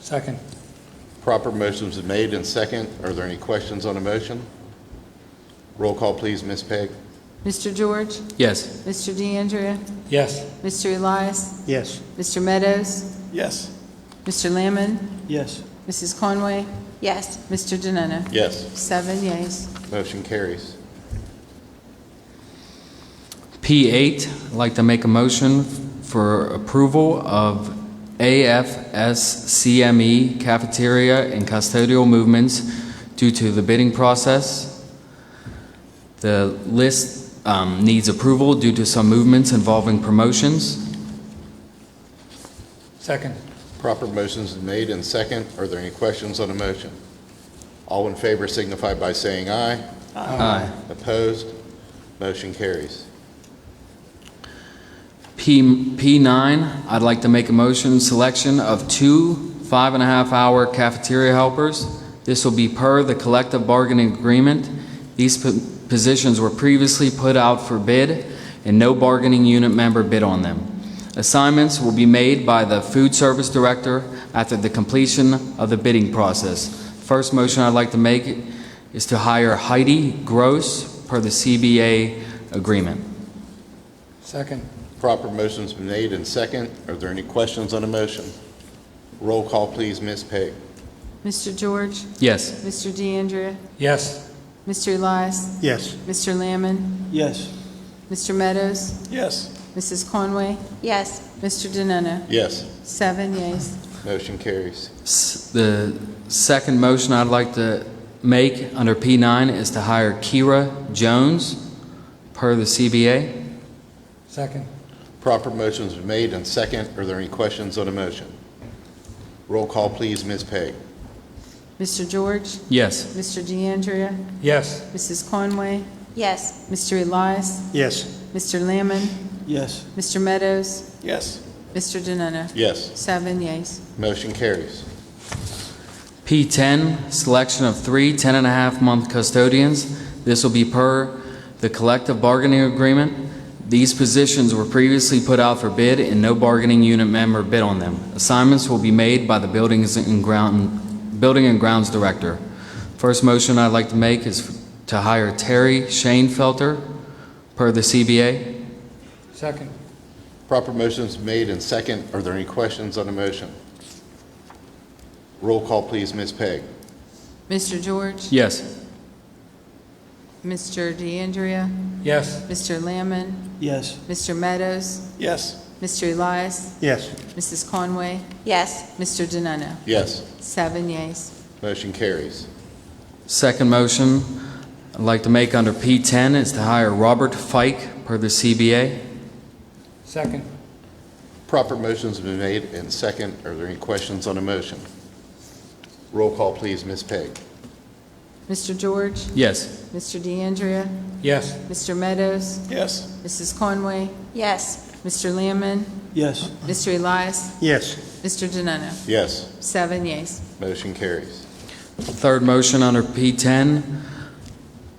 Second. Proper motions been made and second. Are there any questions on the motion? Roll call, please, Ms. Pegg. Mr. George, Yes. Mr. DeAndrea, Yes. Mr. Elias, Yes. Mr. Meadows, Yes. Mr. Lamon, Yes. Mrs. Conway, Yes. Mr. Deneno. Yes. 7 yeas. Motion carries. P8, I'd like to make a motion for approval of AFSCME cafeteria and custodial movements due to the bidding process. The list needs approval due to some movements involving promotions. Second. Proper motions been made and second. Are there any questions on the motion? All in favor signify by saying aye. Aye. Opposed? Motion carries. P9, I'd like to make a motion selection of 2 5.5-hour cafeteria helpers. This will be per the collective bargaining agreement. These positions were previously put out for bid and no bargaining unit member bid on them. Assignments will be made by the food service director after the completion of the bidding process. First motion I'd like to make is to hire Heidi Gross per the CBA agreement. Second. Proper motion's been made and second. Are there any questions on the motion? Roll call, please, Ms. Peg. Mr. George? Yes. Mr. DeAndrea? Yes. Mr. Elias? Yes. Mr. Lamon? Yes. Mr. Meadows? Yes. Mrs. Conway? Yes. Mr. Denona? Yes. 7 yeas. Motion carries. The second motion I'd like to make under P9 is to hire Kira Jones per the CBA. Second. Proper motion's been made and second. Are there any questions on the motion? Roll call, please, Ms. Peg. Mr. George? Yes. Mr. DeAndrea? Yes. Mrs. Conway? Yes. Mr. Elias? Yes. Mr. Lamon? Yes. Mr. Meadows? Yes. Mr. Denona? Yes. 7 yeas. Motion carries. P10, selection of 3 10.5-month custodians. This will be per the collective bargaining agreement. These positions were previously put out for bid and no bargaining unit member bid on them. Assignments will be made by the Building and Grounds Director. First motion I'd like to make is to hire Terry Shanefelter per the CBA. Second. Proper motion's made and second. Are there any questions on the motion? Roll call, please, Ms. Peg. Mr. George? Yes. Mr. DeAndrea? Yes. Mr. Lamon? Yes. Mr. Meadows? Yes. Mr. Elias? Yes. Mrs. Conway? Yes. Mr. Denona? Yes. 7 yeas. Motion carries. Second motion I'd like to make under P10 is to hire Robert Fike per the CBA. Second. Proper motion's been made and second. Are there any questions on the motion? Roll call, please, Ms. Peg. Mr. George? Yes. Mr. DeAndrea? Yes. Mr. Meadows? Yes. Mrs. Conway? Yes. Mr. Lamon? Yes. Mr. Elias? Yes. Mr. Denona? Yes. 7 yeas. Motion carries. Third motion under P10, I'd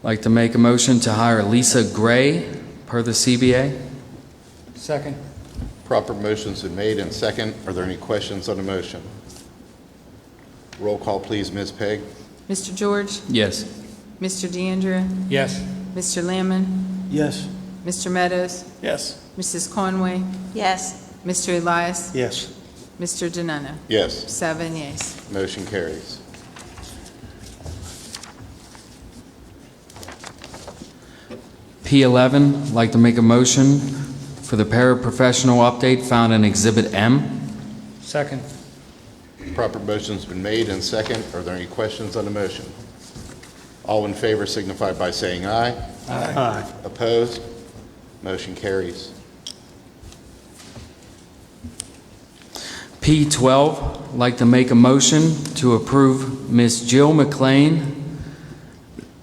like to make a motion to hire Lisa Gray per the CBA. Second. Proper motion's been made and second. Are there any questions on the motion? Roll call, please, Ms. Peg. Mr. George? Yes. Mr. DeAndrea? Yes. Mr. Lamon? Yes. Mr. Meadows? Yes. Mrs. Conway? Yes. Mr. Elias? Yes. Mr. Denona? Yes. 7 yeas. Motion carries. P11, I'd like to make a motion for the paraprofessional update found in Exhibit M. Second. Proper motion's been made and second. Are there any questions on the motion? All in favor signify by saying aye. Aye. Opposed? Motion P12, I'd like to make a motion to approve Ms. Jill McLean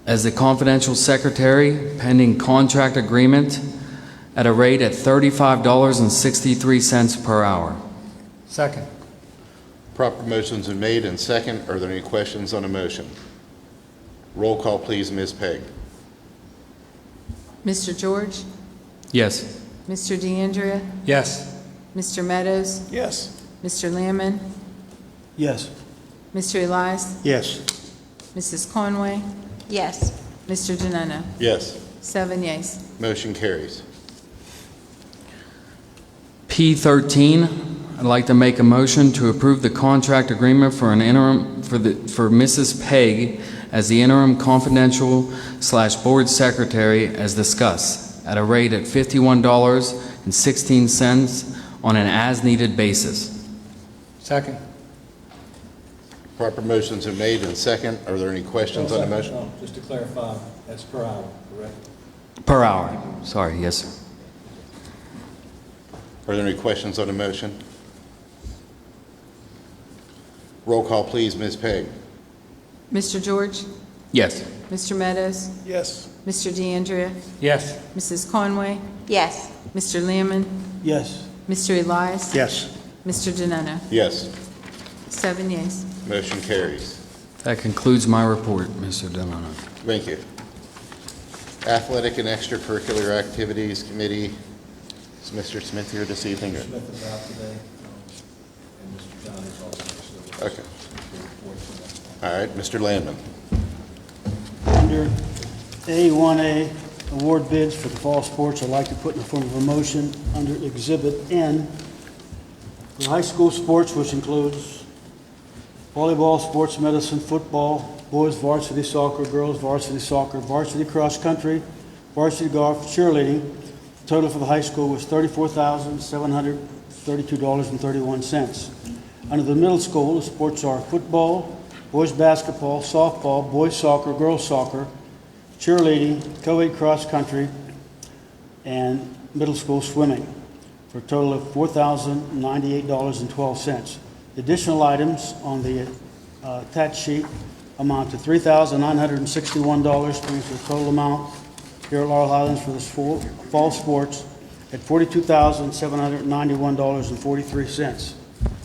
as the confidential secretary pending contract agreement at a rate at $35.63 per hour. Second. Proper motion's been made and second. Are there any questions on the motion? Roll call, please, Ms. Peg. Mr. George? Yes. Mr. DeAndrea? Yes. Mr. Meadows? Yes. Mr. Lamon? Yes. Mr. Elias? Yes. Mrs. Conway? Yes. Mr. Denona? Yes. 7 yeas. Motion carries. P13, I'd like to make a motion to approve the contract agreement for an interim for Mrs. Peg as the interim confidential / board secretary as discussed at a rate at $51.16 on an as-needed basis. Second. Proper motions are made and second. Are there any questions on the motion? No, just to clarify, that's per hour, correct? Per hour. Sorry, yes, sir. Are there any questions on the motion? Roll call, please, Ms. Pegg. Mr. George? Yes. Mr. Meadows? Yes. Mr. DeAndrea? Yes. Mrs. Conway? Yes. Mr. Learman? Yes. Mr. Elias? Yes. Mr. Denona? Yes. 7 yeas. Motion carries. That concludes my report, Mr. Delano. Thank you. Athletic and Extracurricular Activities Committee. Is Mr. Smith here this evening? or- Smith is out today, and Mr. John is also. Okay. All right, Mr. Landman. Under A1A, award bids for the fall sports, I'd like to put in the form of a motion under Exhibit N for high school sports, which includes volleyball, sports medicine, football, boys varsity soccer, girls varsity soccer, varsity cross country, varsity golf, cheerleading. The total for the high school was $34,732.31. Under the middle school, the sports are football, boys basketball, softball, boys soccer, girls soccer, cheerleading, co-ed cross country, and middle school swimming, for a total of $4,098.12. Additional items on the attached sheet amount to $3,961, brings the total amount here at Laurel Highlands for this fall sports at $42,791.43.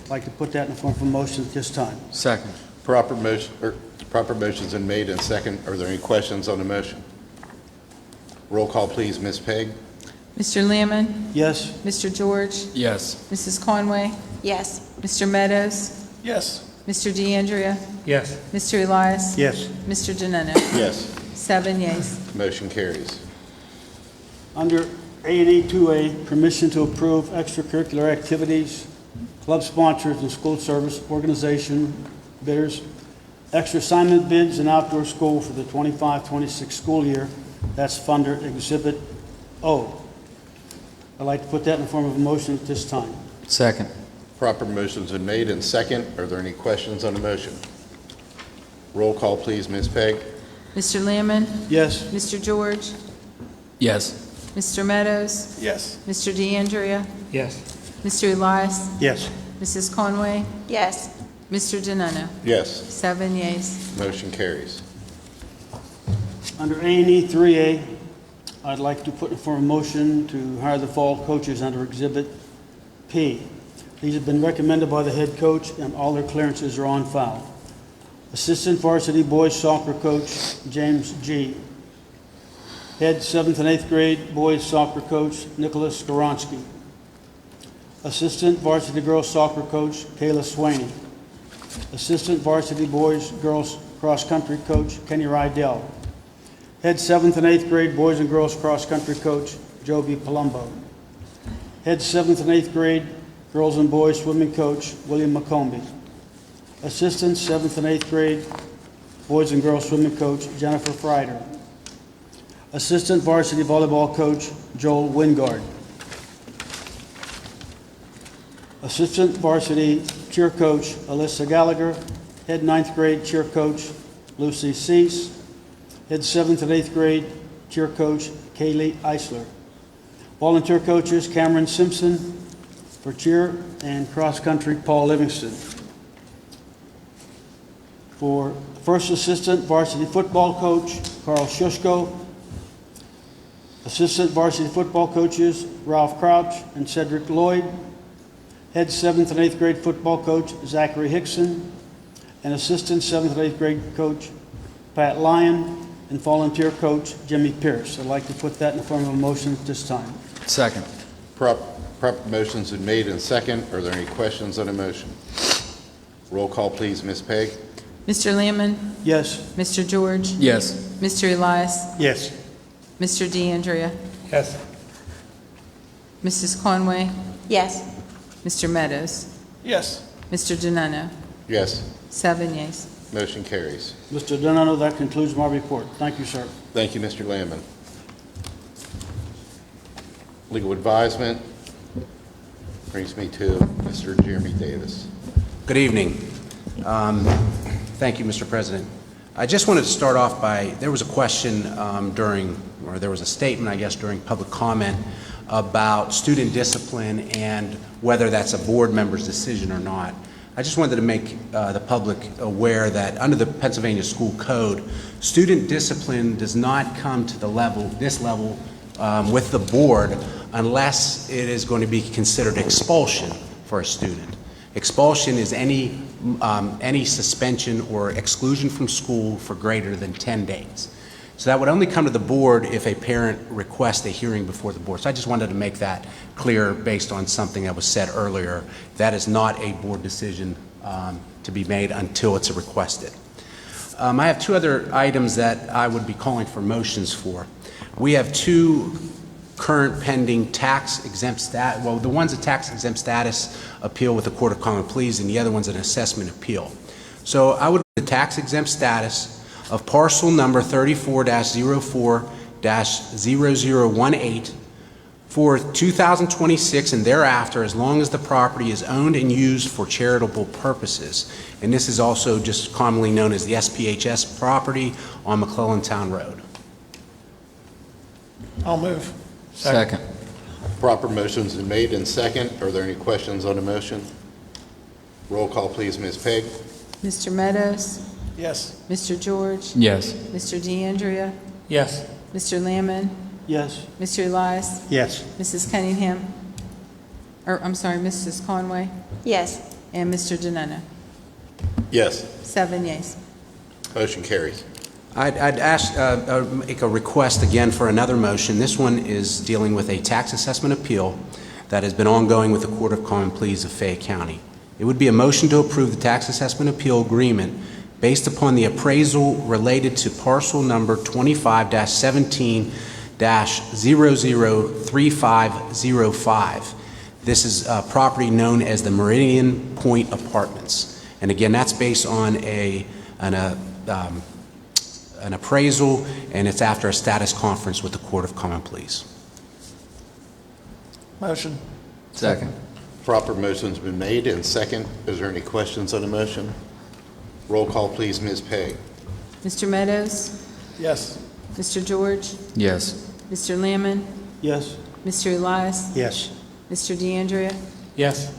I'd like to put that in the form of a motion at this time. Second. Proper motion's been made and second. Are there any questions on the motion? Roll call, please, Ms. Pegg. Mr. Learman? Yes. Mr. George? Yes. Mrs. Conway? Yes. Mr. Meadows? Yes. Mr. DeAndrea? Yes. Mr. Elias? Yes. Mr. Denona? Yes. 7 yeas. Motion carries. Under A&E 2A, permission to approve extracurricular activities, club sponsors, and school service organization bidders, extra assignment bids, and outdoor school for the 25-26 school year. That's under Exhibit O. I'd like to put that in the form of a motion at this time. Second. Proper motion's been made and second. Are there any questions on the motion? Roll call, please, Ms. Pegg. Mr. Learman? Yes. Mr. George? Yes. Mr. Meadows? Yes. Mr. DeAndrea? Yes. Mr. Elias? Yes. Mrs. Conway? Yes. Mr. Denona? Yes. 7 yeas. Motion carries. Under A&E 3A, I'd like to put in for a motion to hire the fall coaches under Exhibit P. These have been recommended by the head coach, and all their clearances are on file. Assistant varsity boys soccer coach, James G. Head 7th and 8th grade boys soccer coach, Nicholas Skoronsky. Assistant varsity girls soccer coach, Kayla Swaney. Assistant varsity boys girls cross country coach, Kenny Rydell. Head 7th and 8th grade boys and girls cross country coach, Joby Palumbo. Head 7th and 8th grade girls and boys swimming coach, William McCombie. Assistant 7th and 8th grade boys and girls swimming coach, Jennifer Freider. Assistant varsity volleyball coach, Joel Wingard. Assistant varsity cheer coach, Alyssa Gallagher. Head 9th grade cheer coach, Lucy Cease. Head 7th and 8th grade cheer coach, Kaylee Eisler. Volunteer coaches, Cameron Simpson for cheer, and cross country, Paul Livingston. For first assistant varsity football coach, Carl Shushko. Assistant varsity football coaches, Ralph Crouch and Cedric Lloyd. Head 7th and 8th grade football coach, Zachary Hickson. And assistant 7th and 8th grade coach, Pat Lyon. And volunteer coach, Jimmy Pierce. I'd like to put that in the form of a motion at this time. Second. Proper motion's been made and second. Are there any questions on the motion? Roll call, please, Ms. Pegg. Mr. Learman? Yes. Mr. George? Yes. Mr. Elias? Yes. Mr. DeAndrea? Yes. Mrs. Conway? Yes. Mr. Meadows? Yes. Mr. Denona? Yes. 7 yeas. Motion carries. Mr. Donato, that concludes my report. Thank you, sir. Thank you, Mr. Landman. Legal advisement brings me to Mr. Jeremy Davis. Good evening. Thank you, Mr. President. I just wanted to start off by, there was a question there was a statement, I guess, during public comment about student discipline and whether that's a board member's decision or not. I just wanted to make the public aware that under the Pennsylvania School Code, student discipline does not come to this level with the board unless it is going to be considered expulsion for a student. Expulsion is any suspension or exclusion from school for greater than 10 days. So that would only come to the board if a parent requests a hearing before the board. So I just wanted to make that clear based on something that was said earlier. That is not a board decision to be made until it's requested. I have two other items that I would be calling for motions for. We have two current pending tax exempt status, well, the one's a tax exempt status appeal with the Court of Common Pleas and the other one's an assessment appeal. So I would the tax exempt status of parcel number 34-04-0018 for 2026 and thereafter, as long as the property is owned and used for charitable purposes. And this is also just commonly known as the SPHS property on McClellan Town Road. I'll move. Second. Proper motion's been made and second. Are there any questions on the motion? Roll call, please, Ms. Pegg. Mr. Meadows? Yes. Mr. George? Yes. Mr. DeAndrea? Yes. Mr. Lamon? Yes. Mr. Elias? Yes. Mrs. Cunningham? Mrs. Conway? Yes. And Mr. Denona? Yes. 7 yeas. Motion carries. I'd make a request again for another motion. This one is dealing with a tax assessment appeal that has been ongoing with the Court of Common Pleas of Fayette County. It would be a motion to approve the tax assessment appeal agreement based upon the appraisal related to parcel number 25-17-003505. This is a property known as the Meridian Point Apartments. And again, that's based on an appraisal, and it's after a status conference with the Court of Common Pleas. Motion. Second. Proper motion's been made and second. Is there any questions on the motion? Roll call, please, Ms. Pegg. Mr. Meadows? Yes. Mr. George? Yes. Mr. Lamon? Yes. Mr. Elias? Yes. Mr. DeAndrea? Yes.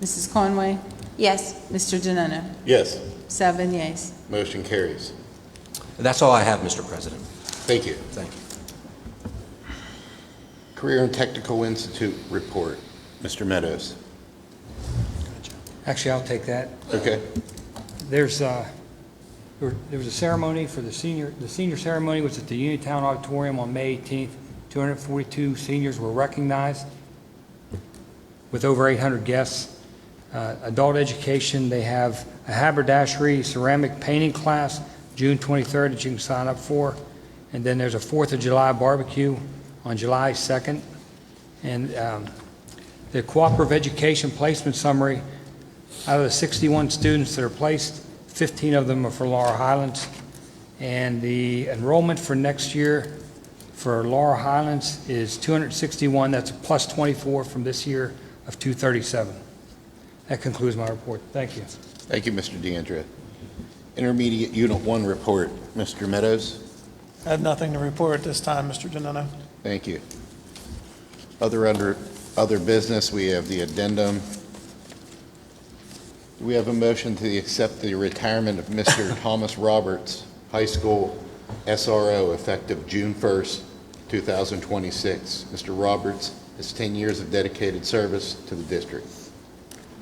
Mrs. Conway? Yes. Mr. Denona? Yes. 7 yeas. Motion carries. That's all I have, Mr. President. Thank you. Thank you. Career and Technical Institute report. Mr. Meadows. Actually, I'll take that. Okay. There was a ceremony for the senior ceremony was at the Uniontown Auditorium on May 18th. 242 seniors were recognized with over 800 guests. Adult education, they have a haberdashery ceramic painting class June 23rd that you can sign up for. And then there's a 4th of July barbecue on July 2nd. And the cooperative education placement summary, out of the 61 students that are placed, 15 of them are for Laurel Highlands. And the enrollment for next year for Laurel Highlands is 261. That's a plus 24 from this year of 237. That concludes my report. Thank you. Thank you, Mr. DeAndrea. Intermediate Unit 1 report. Mr. Meadows. I have nothing to report at this time, Mr. Denona. Thank you. Other business, we have the addendum. Do we have a motion to accept the retirement of Mr. Thomas Roberts, high school SRO, effective June 1st, 2026? Mr. Roberts has 10 years of dedicated service to the district.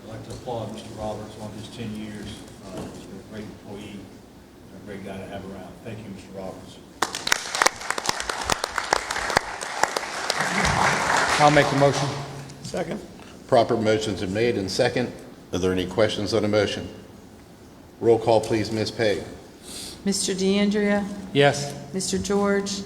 I'd like to applaud Mr. Roberts on his 10 years. He's been a great employee and a great guy to have around. Thank you, Mr. Roberts. I'll make the motion. Second. Proper motions are made and second. Are there any questions on the motion? Roll call, please, Ms. Pegg. Mr. DeAndrea? Yes. Mr. George?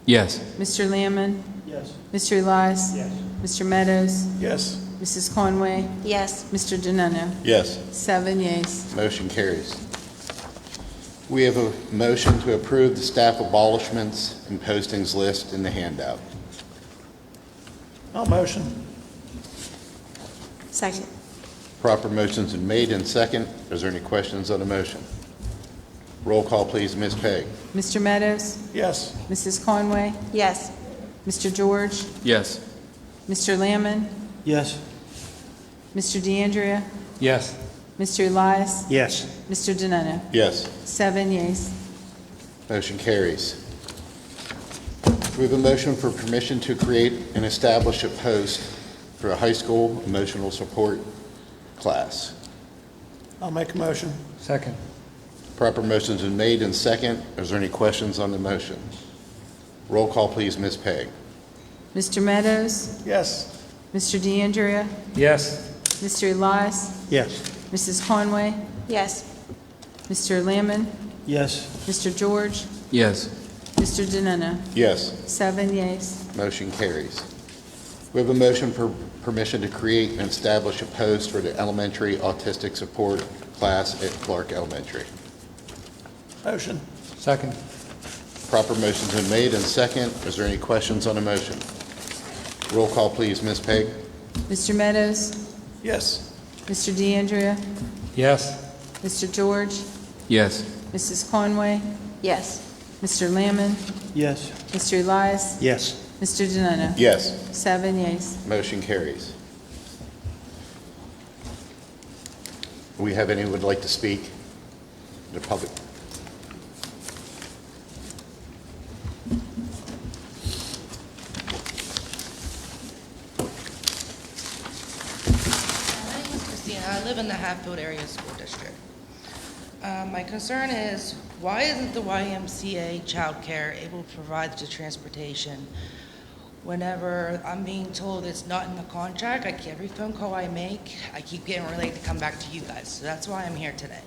Yes. Mr. Lamon? Yes. Mr. Elias? Yes. Mr. Meadows? Yes. Mrs. Conway? Yes. Mr. Denona? Yes. 7 yeas. Motion carries. We have a motion to approve the staff abolishments and postings list in the handout. I'll motion. Second. Proper motions are made and second. Is there any questions on the motion? Roll call, please, Ms. Pegg. Mr. Meadows? Yes. Mrs. Conway? Yes. Mr. George? Yes. Mr. Lamon? Yes. Mr. DeAndrea? Yes. Mr. Elias? Yes. Mr. Deneno? Yes. 7 yeas. Motion carries. We have a motion for permission to create and establish a post for a high school emotional support class. I'll make a motion. Second. Proper motion's been made and second. Is there any questions on the motion? Roll call, please, Ms. Pegg. Mr. Meadows? Yes. Mr. DeAndrea? Yes. Mr. Elias? Yes. Mrs. Conway? Yes. Mr. Lamon? Yes. Mr. George? Yes. Mr. Deneno? Yes. 7 yeas. Motion carries. We have a motion for permission to create and establish a post for the elementary autistic support class at Clark Elementary. Motion. Second. Proper motion's been made and second. Is there any questions on the motion? Roll call, please, Ms. Pegg. Mr. Meadows? Yes. Mr. DeAndrea? Yes. Mr. George? Yes. Mrs. Conway? Yes. Mr. Lamon? Yes. Mr. Elias? Yes. Mr. Deneno? Yes. 7 yeas. Motion carries. We have anyone who would like to speak? The public. My name is Christina. I live in the Hatfield Area School District. My concern is, why isn't the YMCA childcare able to provide the transportation? Whenever I'm being told it's not in the contract, every phone call I make, I keep getting relayed to come back to you guys. So that's why I'm here today.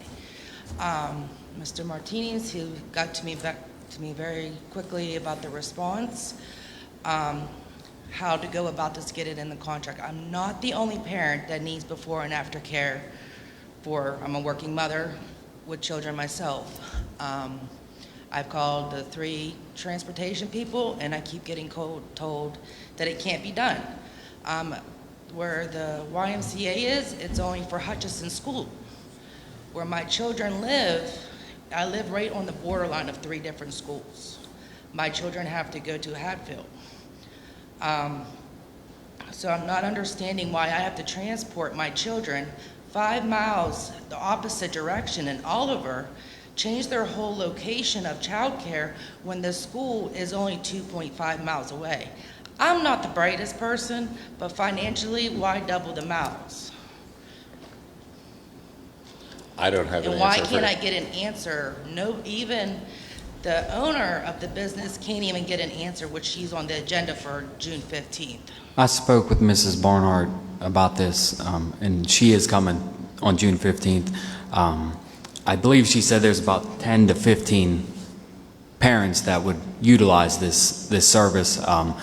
Mr. Martinez, who got back to me very quickly about the response, how to go about this, get it in the contract. I'm not the only parent that needs before and after care I'm a working mother with children myself. I've called the 3 transportation people, and I keep getting told that it can't be done. Where the YMCA is, it's only for Hutchinson School. Where my children live, I live right on the borderline of 3 different schools. My children have to go to Hatfield. So I'm not understanding why I have to transport my children 5 miles the opposite direction in Oliver, change their whole location of childcare when the school is only 2.5 miles away. I'm not the brightest person, but financially, why double the miles? I don't have an answer. And why can't I get an answer? No, even the owner of the business can't even get an answer, which she's on the agenda for June 15th. I spoke with Mrs. Barnhart about this, and she is coming on June 15th. I believe she said there's about 10 to 15 parents that would utilize this service. I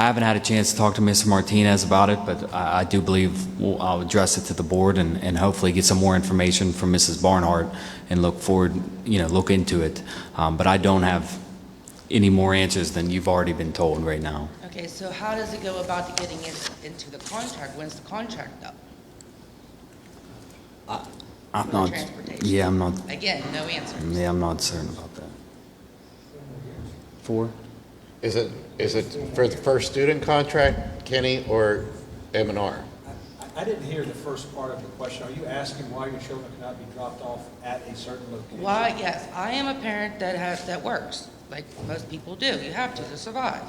haven't had a chance to talk to Mr. Martinez about it, but I do believe I'll address it to the board and hopefully get some more information from Mrs. Barnhart and look into it. But I don't have any more answers than you've already been told right now. Okay, so how does it go about getting it into the contract? When's the contract up? I'm For not. transportation. Yeah, I'm not. Again, no answer. Yeah, I'm not certain about that. 4? Is it for the first student contract, Kenny, or M&R? I didn't hear the first part of the question. Are you asking why your children cannot be dropped off at a certain location? Why, yes, I am a parent that works, like most people do. You have to survive.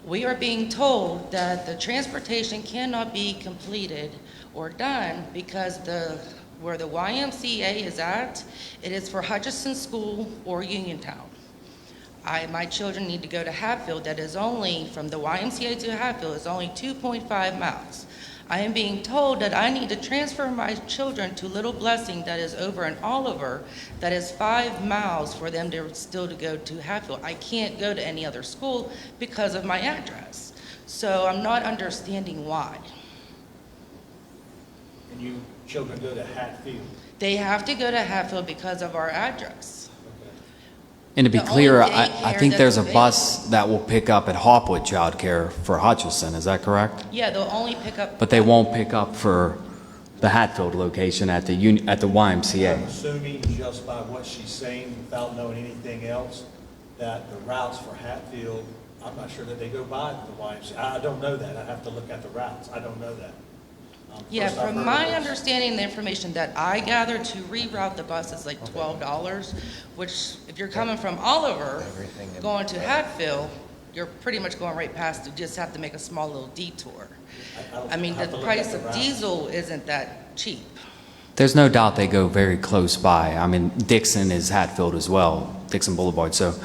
We are being told that the transportation cannot be completed or done because where the YMCA is at, it is for Hutchinson School or Uniontown. My children need to go to Hatfield. That is only, from the YMCA to Hatfield, is only 2.5 miles. I am being told that I need to transfer my children to Little Blessing that is over in Oliver, that is 5 miles for them to still to go to Hatfield. I can't go to any other school because of my address. So I'm not understanding why. And you children go to Hatfield? They have to go to Hatfield because of our address. And to be The clear, only I daycare think there's a that's bus that will pick up at Hopwood Childcare for Hutchinson. Is that correct? Yeah, they'll only pick up. But they won't pick up for the Hatfield location at the YMCA. I'm assuming just by what she's saying, without knowing anything else, that the routes for Hatfield, I'm not sure that they go by the YMCA. I don't know that. I have to look at the routes. I don't know that. Yeah, First I've from heard my of this. understanding, the information that I gathered, to reroute the bus is like $12, which if you're coming from Oliver, going to Hatfield, you're pretty much going right past, you just have to make a small little detour. I mean, the price of diesel isn't that cheap. There's no doubt they go very close by. I mean, Dixon is Hatfield as well, Dixon Boulevard. So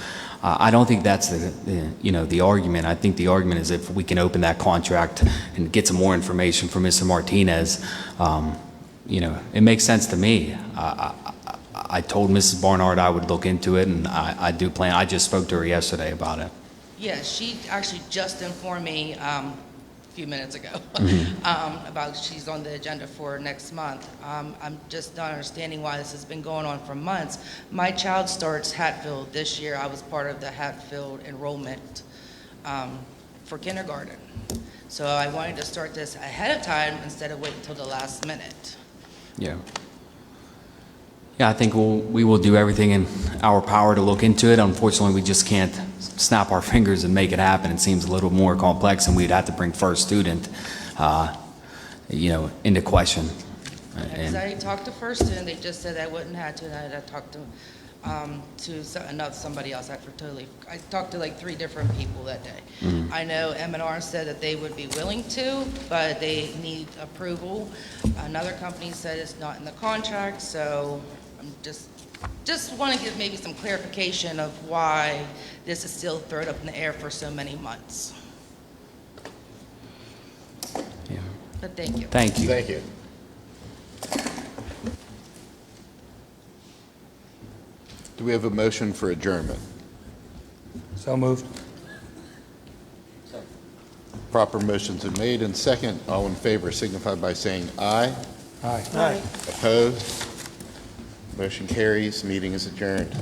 I don't think that's the argument. I think the argument is if we can open that contract and get some more information from Mr. Martinez, it makes sense to me. I told Mrs. Barnard I would look into it, and I do plan. I just spoke to her yesterday about it. Yeah, she actually just informed me a few minutes ago about she's on the agenda for next month. I'm just not understanding why this has been going on for months. My child starts Hatfield this year. I was part of the Hatfield enrollment for kindergarten. So I wanted to start this ahead of time instead of waiting until the last minute. Yeah. Yeah, I think we will do everything in our power to look into it. Unfortunately, we just can't snap our fingers and make it happen. It seems a little more complex, and we'd have to bring first student, into question. Because I talked to first student, they just said I wouldn't have to, and I talked to somebody else. I talked to like 3 different people that day. I know M&R said that they would be willing to, but they need approval. Another company said it's not in the contract, so I'm just want to give maybe some clarification of why this is still thrown up in the air for so many months. Yeah. But thank you. Thank you. Thank you. Do we have a motion for adjournment? So moved. Proper motions are made and second. All in favor signify by saying aye. Aye. Aye. Opposed? Motion carries. Meeting is adjourned.